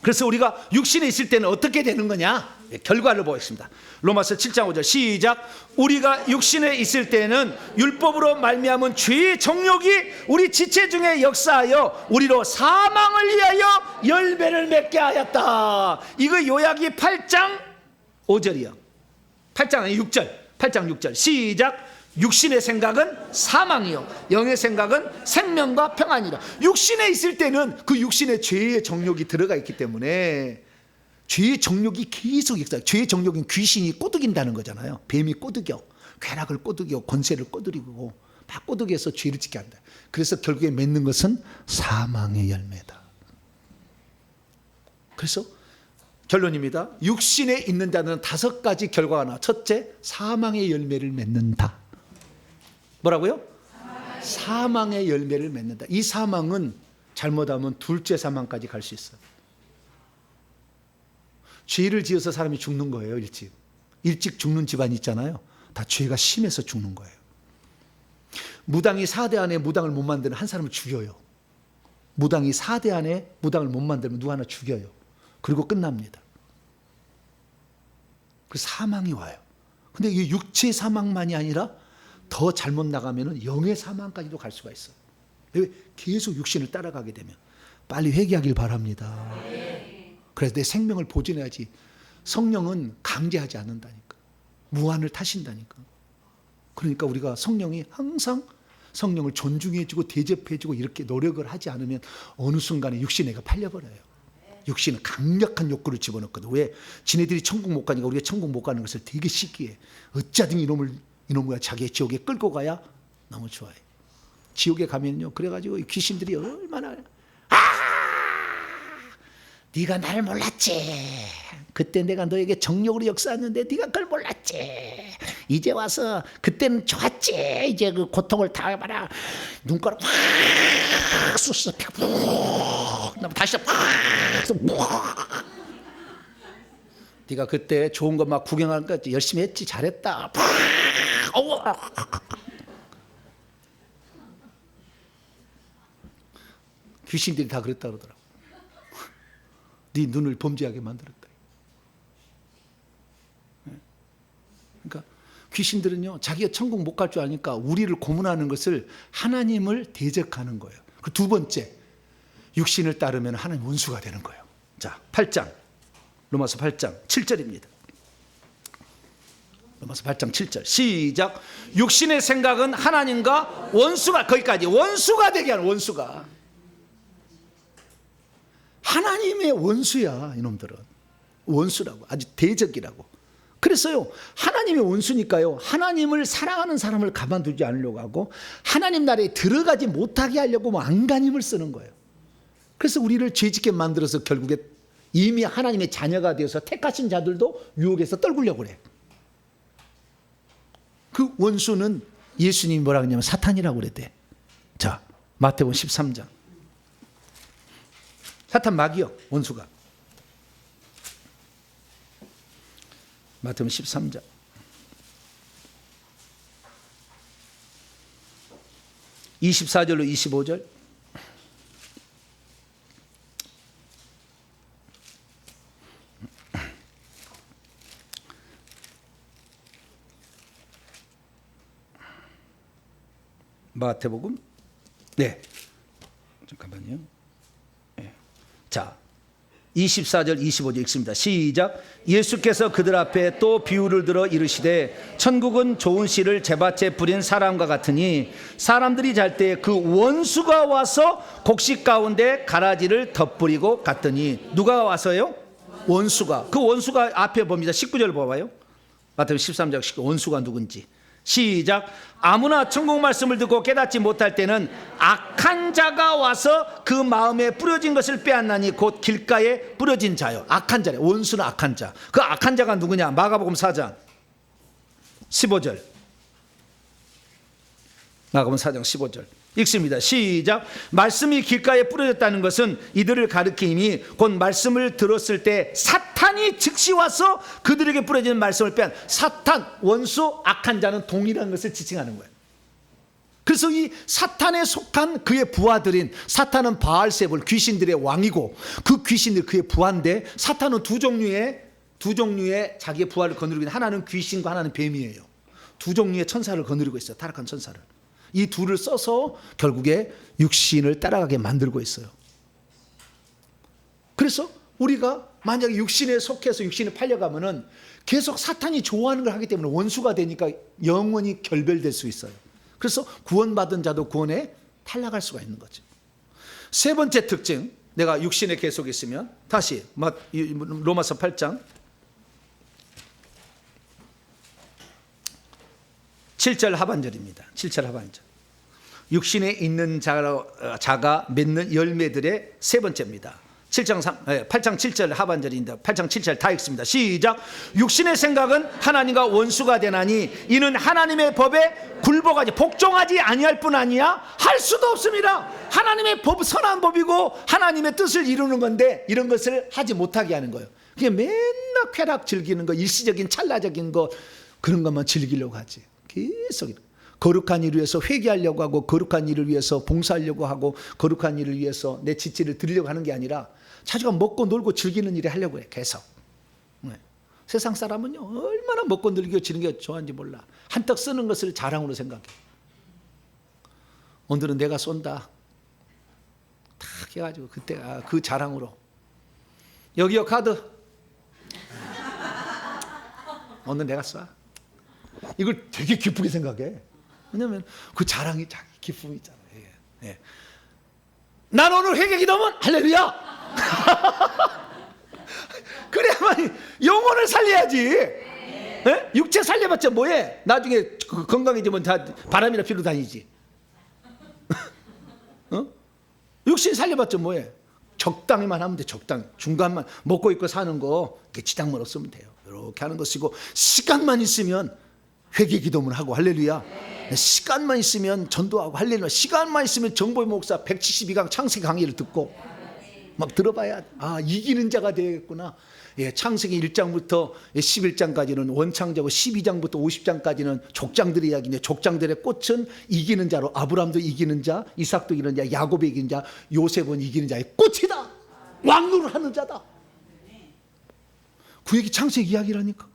A: 그래서 우리가 육신에 있을 때는 어떻게 되는 거냐? 결과를 보겠습니다. 로마서 7장 5절 시작. 우리가 육신에 있을 때는 율법으로 말미암은 죄의 정욕이 우리 지체 중에 역사하여 우리로 사망을 위하여 열매를 맺게 하였다. 이거 요약이 8장 5절이요. 8장 아니 6절. 8장 6절 시작. 육신의 생각은 사망이요 영의 생각은 생명과 평안이라. 육신에 있을 때는 그 육신에 죄의 정욕이 들어가 있기 때문에 죄의 정욕이 계속 역사. 죄의 정욕은 귀신이 꼬드긴다는 거잖아요. 뱀이 꼬드겨, 쾌락을 꼬드겨, 권세를 꼬드리고 막 꼬드겨서 죄를 짓게 한다. 그래서 결국에 맺는 것은 사망의 열매다. 그래서 결론입니다. 육신에 있는 자는 5가지 결과가 나와. 첫째, 사망의 열매를 맺는다. 뭐라고요? 사망의 열매를 맺는다. 이 사망은 잘못하면 둘째 사망까지 갈 수 있어요. 죄를 지어서 사람이 죽는 거예요. 일찍 죽는 집안이 있잖아요. 다 죄가 심해서 죽는 거예요. 무당이 4대 안에 무당을 못 만드는 한 사람을 죽여요. 무당이 4대 안에 무당을 못 만들면 누구 하나 죽여요. 그리고 끝납니다. 그 사망이 와요. 근데 이 육체 사망만이 아니라 더 잘못 나가면 영의 사망까지도 갈 수가 있어요. 계속 육신을 따라가게 되면. 빨리 회개하길 바랍니다. 그래서 내 생명을 보존해야지. 성령은 강제하지 않는다니까. 무한을 타신다니까. 그러니까 우리가 성령이 항상 성령을 존중해주고 대접해주고 이렇게 노력을 하지 않으면 어느 순간에 육신애가 팔려버려요. 육신은 강력한 욕구를 집어넣거든. 왜? 지네들이 천국 못 가니까 우리가 천국 못 가는 것을 되게 시기해. 어쩌든 이놈과 자기의 지옥에 끌고 가야 너무 좋아해. 지옥에 가면요. 그래가지고 귀신들이 얼마나 네가 나를 몰랐지. 그때 내가 너에게 정욕으로 역사했는데 네가 그걸 몰랐지. 이제 와서 그때는 좋았지. 이제 그 고통을 다 해봐라. 눈가로 확 쑤서 다시 확 네가 그때 좋은 거 막 구경하는 거 열심히 했지. 잘했다. 귀신들이 다 그랬다 그러더라고. 네 눈을 범죄하게 만들었다. 그러니까 귀신들은요, 자기가 천국 못 갈 줄 아니까 우리를 고문하는 것을 하나님을 대적하는 거예요. 그 두 번째, 육신을 따르면 하나님 원수가 되는 거예요. 자, 8장 로마서 8장 7절입니다. 로마서 8장 7절 시작. 육신의 생각은 하나님과 원수가, 거기까지 원수가 되게 하는, 원수가 하나님의 원수야. 이놈들은 원수라고, 아주 대적이라고. 그래서요, 하나님의 원수니까요, 하나님을 사랑하는 사람을 가만두지 않으려고 하고 하나님 나라에 들어가지 못하게 하려고 뭐 안간힘을 쓰는 거예요. 그래서 우리를 죄짓게 만들어서 결국에 이미 하나님의 자녀가 되어서 택하신 자들도 유혹에서 떨구려고 그래. 그 원수는 예수님이 뭐라고 했냐면 사탄이라고 그랬대. 자, 마태복음 13장. 사탄 마귀요, 원수가. 마태복음 13장. (24절로 25절) 마태복음. 네. 잠깐만요. 네. 자, 24절 25절 읽습니다. 시작. 예수께서 그들 앞에 또 비유를 들어 이르시되 천국은 좋은 씨를 제밭에 뿌린 사람과 같으니 사람들이 잘 때 그 원수가 와서 곡식 가운데 가라지를 덧뿌리고 갔더니. 누가 와서요? 원수가. 그 원수가 앞에 봅니다. 19절 봐봐요. 마태복음 13장 19절. 원수가 누군지. 시작. 아무나 천국 말씀을 듣고 깨닫지 못할 때는 악한 자가 와서 그 마음에 뿌려진 것을 빼앗나니 곧 길가에 뿌려진 자요. 악한 자래. 원수는 악한 자. 그 악한 자가 누구냐? 마가복음 4장 15절. 마가복음 4장 15절 읽습니다. 시작. 말씀이 길가에 뿌려졌다는 것은 이들을 가리킴이 곧 말씀을 들었을 때 사탄이 즉시 와서 그들에게 뿌려지는 말씀을 빼앗. 사탄, 원수, 악한 자는 동일한 것을 지칭하는 거예요. 그래서 이 사탄에 속한 그의 부하들인, 사탄은 바알세불 귀신들의 왕이고 그 귀신들 그의 부하인데, 사탄은 두 종류의 자기의 부하를 거느리고 있는, 하나는 귀신과 하나는 뱀이에요. 두 종류의 천사를 거느리고 있어요. 타락한 천사를. 이 둘을 써서 결국에 육신을 따라가게 만들고 있어요. 그래서 우리가 만약에 육신에 속해서 육신에 팔려가면은 계속 사탄이 좋아하는 걸 하기 때문에 원수가 되니까 영원히 결별될 수 있어요. 그래서 구원받은 자도 구원에 탈락할 수가 있는 거죠. 세 번째 특징, 내가 육신에 계속 있으면, 다시 로마서 8장 7절 하반절입니다. 7절 하반절. 육신에 있는 자가 맺는 열매들의 세 번째입니다. 8장 7절 하반절인데 8장 7절 다 읽습니다. 시작. 육신의 생각은 하나님과 원수가 되나니 이는 하나님의 법에 굴복하지 복종하지 아니할 뿐 아니야 할 수도 없습니다. 하나님의 법 선한 법이고 하나님의 뜻을 이루는 건데 이런 것을 하지 못하게 하는 거예요. 그게 맨날 쾌락 즐기는 거, 일시적인 찰나적인 거, 그런 것만 즐기려고 하지. 계속 거룩한 일을 위해서 회개하려고 하고, 거룩한 일을 위해서 봉사하려고 하고, 거룩한 일을 위해서 내 지체를 드리려고 하는 게 아니라 자주가 먹고 놀고 즐기는 일을 하려고 해. 계속. 네. 세상 사람은요 얼마나 먹고 놀기고 지는 게 좋아하는지 몰라. 한턱 쓰는 것을 자랑으로 생각해. 오늘은 내가 쏜다 탁 해가지고 그때 그 자랑으로 여기요 카드 오늘 내가 쏴. 이걸 되게 기쁘게 생각해. 왜냐하면 그 자랑이 자기 기쁨이잖아요. 예. 난 오늘 회개기도면 할렐루야. 그래야만 영혼을 살려야지. 예? 육체 살려봤자 뭐해? 나중에 건강해지면 다 바람이나 피로 다니지. 어? 육신 살려봤자 뭐해? 적당히만 하면 돼. 적당히. 중간만 먹고 입고 사는 거 이렇게 지장만 없으면 돼요. 이렇게 하는 것이고, 시간만 있으면 회개 기도문 하고 할렐루야. 시간만 있으면 전도하고 할렐루야. 시간만 있으면 정보의 목사 172강 창세기 강의를 듣고 막 들어봐야 이기는 자가 되겠구나. 예, 창세기 1장부터 11장까지는 원창자고 12장부터 50장까지는 족장들의 이야기인데, 족장들의 꽃은 이기는 자로, 아브라함도 이기는 자, 이삭도 이기는 자, 야곱이 이기는 자, 요셉은 이기는 자의 꽃이다. 왕노를 하는 자다. 그 얘기 창세기 이야기라니까.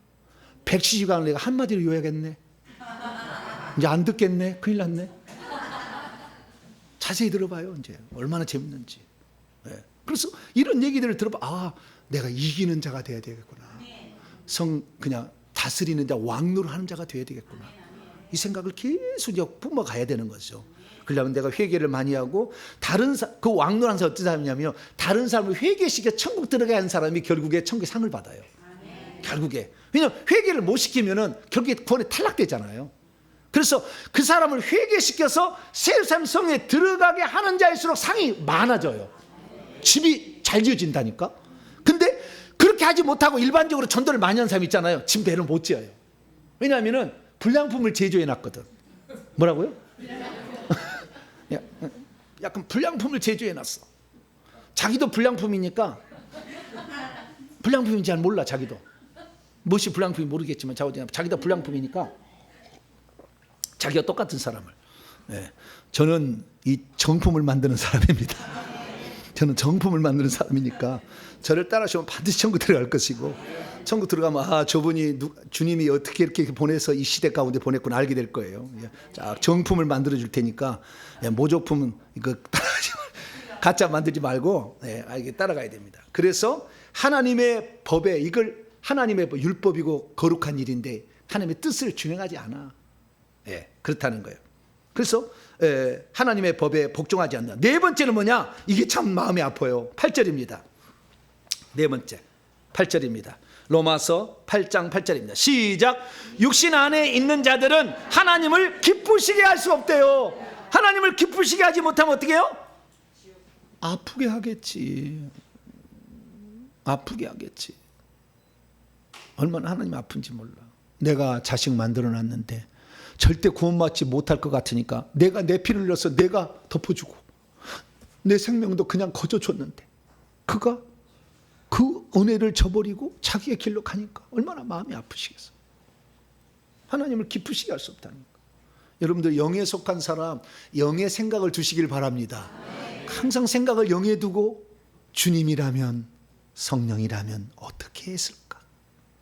A: 172강을 내가 한마디로 요약했네. 이제 안 듣겠네. 큰일 났네. 자세히 들어봐요. 이제 얼마나 재밌는지. 네. 그래서 이런 얘기들을 들어봐. 내가 이기는 자가 돼야 되겠구나. 그냥 다스리는 자, 왕노를 하는 자가 돼야 되겠구나. 이 생각을 계속 뿜어가야 되는 거죠. 그러려면 내가 회개를 많이 하고, 그 왕노라는 사람이 어떤 사람이냐면요, 다른 사람을 회개시켜 천국 들어가야 하는 사람이 결국에 천국의 상을 받아요. 결국에. 왜냐하면 회개를 못 시키면은 결국에 구원에 탈락되잖아요. 그래서 그 사람을 회개시켜서 세상 성에 들어가게 하는 자일수록 상이 많아져요. 집이 잘 지어진다니까. 근데 그렇게 하지 못하고 일반적으로 전도를 많이 하는 사람이 있잖아요. 집 배를 못 지어요. 왜냐하면은 불량품을 제조해 놨거든. 뭐라고요? 약간 불량품을 제조해 놨어. 자기도 불량품이니까, 불량품인지 잘 몰라. 자기도 무엇이 불량품인지 모르겠지만 자기도 불량품이니까 자기가 똑같은 사람을. 네. 저는 이 정품을 만드는 사람입니다. 저는 정품을 만드는 사람이니까 저를 따라오시면 반드시 천국 들어갈 것이고, 천국 들어가면 저분이 주님이 어떻게 이렇게 보내서 이 시대 가운데 보냈구나 알게 될 거예요. 자, 정품을 만들어 줄 테니까 모조품은 이거 가짜 만들지 말고 이게 따라가야 됩니다. 그래서 하나님의 법에 이걸 하나님의 율법이고 거룩한 일인데 하나님의 뜻을 준행하지 않아. 그렇다는 거예요. 그래서 하나님의 법에 복종하지 않는다. 네 번째는 뭐냐? 이게 참 마음이 아파요. 8절입니다. 네 번째 8절입니다. 로마서 8장 8절입니다. 시작. 육신 안에 있는 자들은 하나님을 기쁘시게 할 수 없대요. 하나님을 기쁘시게 하지 못하면 어떻게 해요? 아프게 하겠지. 아프게 하겠지. 얼마나 하나님 아픈지 몰라. 내가 자식 만들어 놨는데 절대 구원받지 못할 것 같으니까 내가 내 피를 흘려서 내가 덮어주고 내 생명도 그냥 거저줬는데 그가 그 은혜를 저버리고 자기의 길로 가니까 얼마나 마음이 아프시겠어. 하나님을 기쁘시게 할 수 없다니까. 여러분들 영에 속한 사람 영의 생각을 두시길 바랍니다. 항상 생각을 영에 두고 주님이라면 성령이라면 어떻게 했을까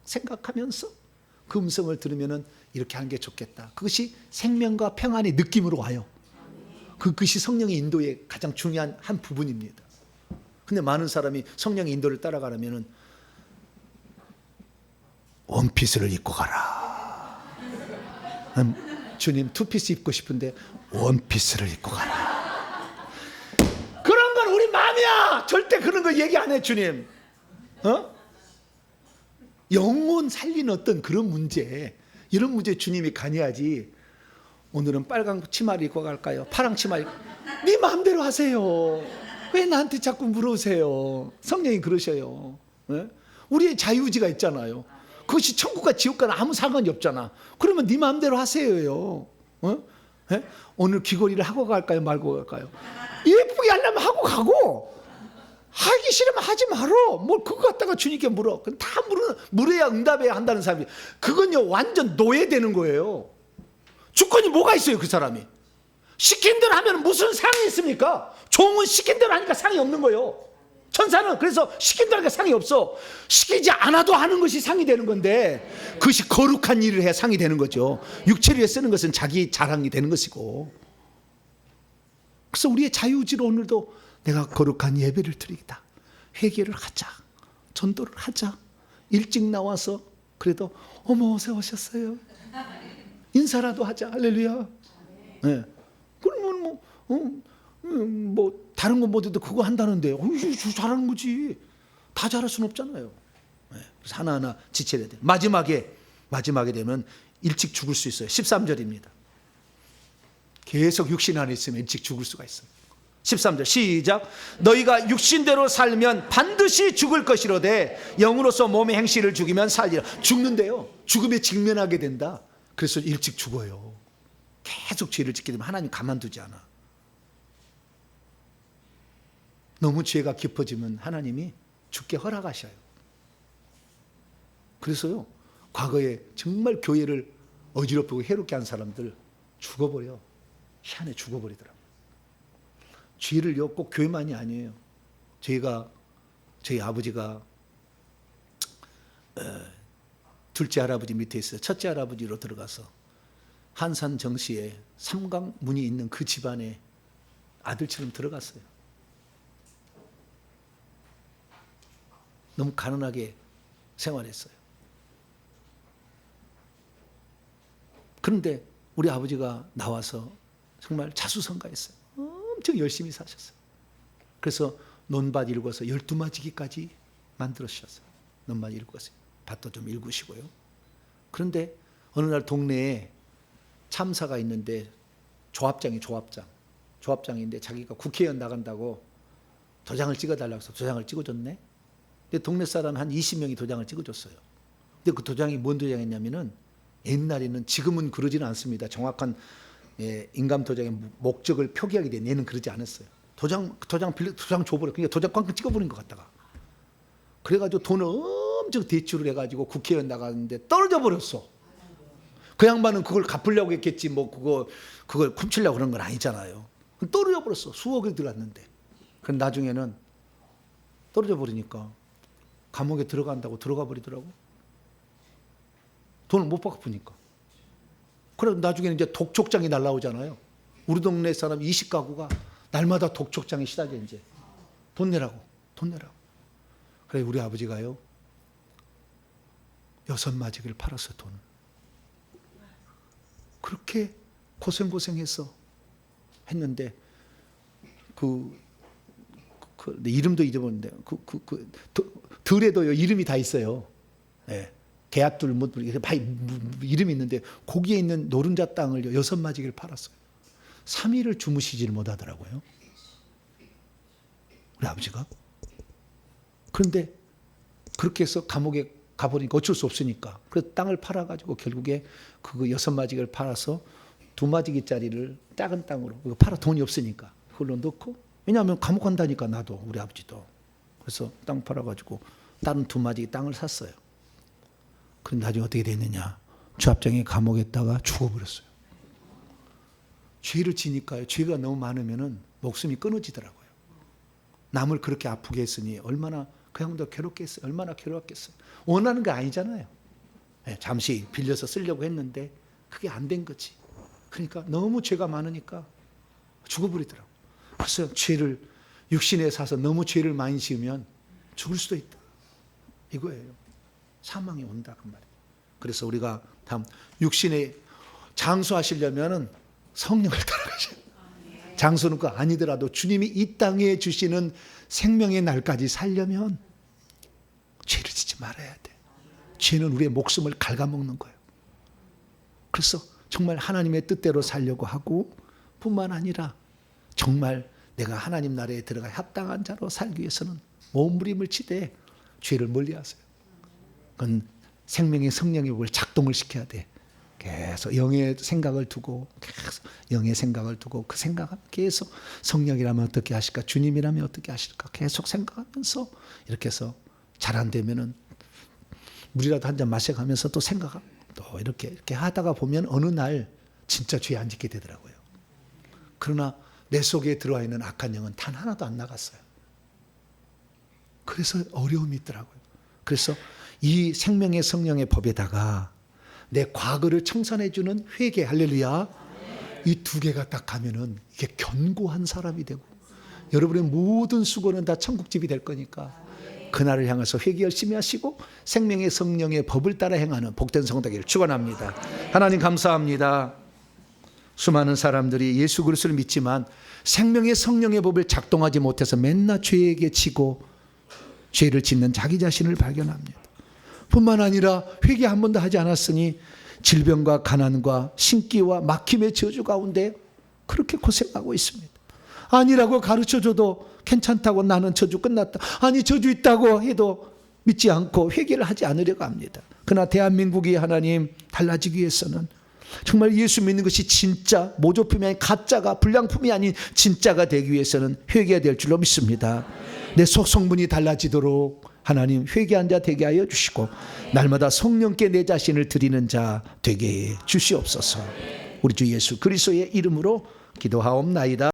A: 생각하면서 그 음성을 들으면 이렇게 하는 게 좋겠다. 그것이 생명과 평안의 느낌으로 와요. 그것이 성령의 인도의 가장 중요한 한 부분입니다. 근데 많은 사람이 성령의 인도를 따라가려면 원피스를 입고 가라. 주님 투피스 입고 싶은데 원피스를 입고 가라. 그런 건 우리 마음이야. 절대 그런 거 얘기 안 해 주님. 영혼 살리는 어떤 그런 문제, 이런 문제 주님이 관여하지. 오늘은 빨간 치마를 입고 갈까요? 파랑 치마 입고. 네 마음대로 하세요. 왜 나한테 자꾸 물으세요? 성령이 그러셔요. 우리의 자유의지가 있잖아요. 그것이 천국과 지옥과는 아무 상관이 없잖아. 그러면 네 마음대로 하세요. 오늘 귀걸이를 하고 갈까요? 말고 갈까요? 예쁘게 하려면 하고 가고 하기 싫으면 하지 말어. 뭘 그거 갖다가 주님께 물어. 다 물어야 응답해야 한다는 사람이. 그건요 완전 노예되는 거예요. 주권이 뭐가 있어요 그 사람이. 시킨 대로 하면 무슨 상이 있습니까? 종은 시킨 대로 하니까 상이 없는 거예요. 천사는 그래서 시킨 대로 하니까 상이 없어. 시키지 않아도 하는 것이 상이 되는 건데 그것이 거룩한 일을 해야 상이 되는 거죠. 육체를 위해 쓰는 것은 자기 자랑이 되는 것이고. 그래서 우리의 자유의지로 오늘도 내가 거룩한 예배를 드리겠다. 회개를 하자. 전도를 하자. 일찍 나와서 그래도 어머 어서 오셨어요. 인사라도 하자. 할렐루야. 네. 그러면 뭐 다른 건 못해도 그거 한다는데 잘하는 거지. 다 잘할 수는 없잖아요. 네. 그래서 하나하나 지체해야 돼. 마지막에 되면 일찍 죽을 수 있어요. 13절입니다. 계속 육신 안에 있으면 일찍 죽을 수가 있어요. 13절 시작. 너희가 육신대로 살면 반드시 죽을 것이로되 영으로서 몸의 행실을 죽이면 살리라. 죽는데요. 죽음에 직면하게 된다. 그래서 일찍 죽어요. 계속 죄를 짓게 되면 하나님 가만두지 않아. 너무 죄가 깊어지면 하나님이 죽게 허락하셔요. 그래서요 과거에 정말 교회를 어지럽고 해롭게 한 사람들 죽어버려. 희한해 죽어버리더라고요. 죄를요 꼭 교회만이 아니에요. 저희 아버지가 둘째 할아버지 밑에 있어요. 첫째 할아버지로 들어가서 한산 정시에 삼강문이 있는 그 집안에 아들처럼 들어갔어요. 너무 가난하게 생활했어요. 그런데 우리 아버지가 나와서 정말 자수성가했어요. 엄청 열심히 사셨어요. 그래서 논밭 일궈서 12마지기까지 만들어주셨어요. 논밭 일궈서 밭도 좀 일구시고요. 그런데 어느 날 동네에 참사가 있는데 조합장인데 자기가 국회의원 나간다고 도장을 찍어달라고 해서 도장을 찍어줬네. 근데 동네 사람 한 20명이 도장을 찍어줬어요. 근데 그 도장이 뭔 도장이냐면은 옛날에는 지금은 그러지는 않습니다. 정확한 인감 도장의 목적을 표기하게 된 얘는 그러지 않았어요. 도장 줘버려. 그러니까 도장 꽝꽝 찍어버린 것 같다가. 그래가지고 돈을 엄청 대출을 해가지고 국회의원 나가는데 떨어져 버렸어. 그 양반은 그걸 갚으려고 했겠지. 뭐 그걸 훔치려고 그런 건 아니잖아요. 떨어져 버렸어. 수억이 들어갔는데. 그럼 나중에는 떨어져 버리니까 감옥에 들어간다고 들어가 버리더라고. 돈을 못 갚으니까. 그래 나중에는 이제 독촉장이 날라오잖아요. 우리 동네 사람 20가구가 날마다 독촉장에 시달려 이제 돈 내라고. 그래 우리 아버지가요 6마지기를 팔았어 돈을. 그렇게 고생해서 했는데 내 이름도 잊어버렸는데 들에도요 이름이 다 있어요. 예. 개앗들 뭐 이름이 있는데 거기에 있는 노른자 땅을 6마지기를 팔았어요. 3일을 주무시지를 못하더라고요. 우리 아버지가. 그런데 그렇게 해서 감옥에 가보니까 어쩔 수 없으니까 그래서 땅을 팔아가지고 결국에 그거 6마지기를 팔아서 2마지기짜리를 작은 땅으로 팔아 돈이 없으니까 그걸로 넣고 왜냐하면 감옥 간다니까 나도 우리 아버지도 그래서 땅 팔아가지고 다른 2마지기 땅을 샀어요. 그런데 나중에 어떻게 됐느냐 주합장에 감옥에다가 죽어버렸어요. 죄를 지니까요 죄가 너무 많으면은 목숨이 끊어지더라고요. 남을 그렇게 아프게 했으니 얼마나 그 형도 괴롭겠어요. 얼마나 괴로웠겠어요. 원하는 게 아니잖아요. 네, 잠시 빌려서 쓰려고 했는데 그게 안 된 거지. 그러니까 너무 죄가 많으니까 죽어버리더라고요. 그래서 죄를 육신에 사서 너무 죄를 많이 지으면 죽을 수도 있다. 이거예요. 사망이 온다 그 말이에요. 그래서 우리가 다음 육신에 장수하시려면은 성령을 따라가셔야 돼요. 장수는 그 아니더라도 주님이 이 땅에 주시는 생명의 날까지 살려면 죄를 짓지 말아야 돼. 죄는 우리의 목숨을 갉아먹는 거예요. 그래서 정말 하나님의 뜻대로 살려고 하고 뿐만 아니라 정말 내가 하나님 나라에 들어가 합당한 자로 살기 위해서는 몸부림을 치되 죄를 멀리하세요. 그건 생명의 성령의 법을 작동을 시켜야 돼. 계속 영의 생각을 두고 계속 영의 생각을 두고 그 생각을 계속 성령이라면 어떻게 하실까 주님이라면 어떻게 하실까 계속 생각하면서 이렇게 해서 잘 안 되면은 물이라도 한 잔 마셔가면서 또 생각하고 또 이렇게 하다가 보면 어느 날 진짜 죄 안 짓게 되더라고요. 그러나 내 속에 들어와 있는 악한 영은 단 하나도 안 나갔어요. 그래서 어려움이 있더라고요. 그래서 이 생명의 성령의 법에다가 내 과거를 청산해주는 회개, 할렐루야. 이 2개가 딱 가면은 이게 견고한 사람이 되고 여러분의 모든 수고는 다 천국집이 될 거니까 그날을 향해서 회개 열심히 하시고 생명의 성령의 법을 따라 행하는 복된 성도기를 축원합니다. 하나님 감사합니다. 수많은 사람들이 예수 그리스도를 믿지만 생명의 성령의 법을 작동하지 못해서 맨날 죄에게 지고 죄를 짓는 자기 자신을 발견합니다. 뿐만 아니라 회개 한 번도 하지 않았으니 질병과 가난과 신기와 막힘의 저주 가운데 그렇게 고생하고 있습니다. 아니라고 가르쳐줘도 괜찮다고 나는 저주 끝났다. 아니 저주 있다고 해도 믿지 않고 회개를 하지 않으려고 합니다. 그러나 대한민국이 하나님 달라지기 위해서는 정말 예수 믿는 것이 진짜 모조품이 아닌 가짜가 불량품이 아닌 진짜가 되기 위해서는 회개해야 될 줄로 믿습니다. 내 속 성분이 달라지도록 하나님 회개한 자 되게 하여 주시고 날마다 성령께 내 자신을 드리는 자 되게 해 주시옵소서. 우리 주 예수 그리스도의 이름으로 기도하옵나이다.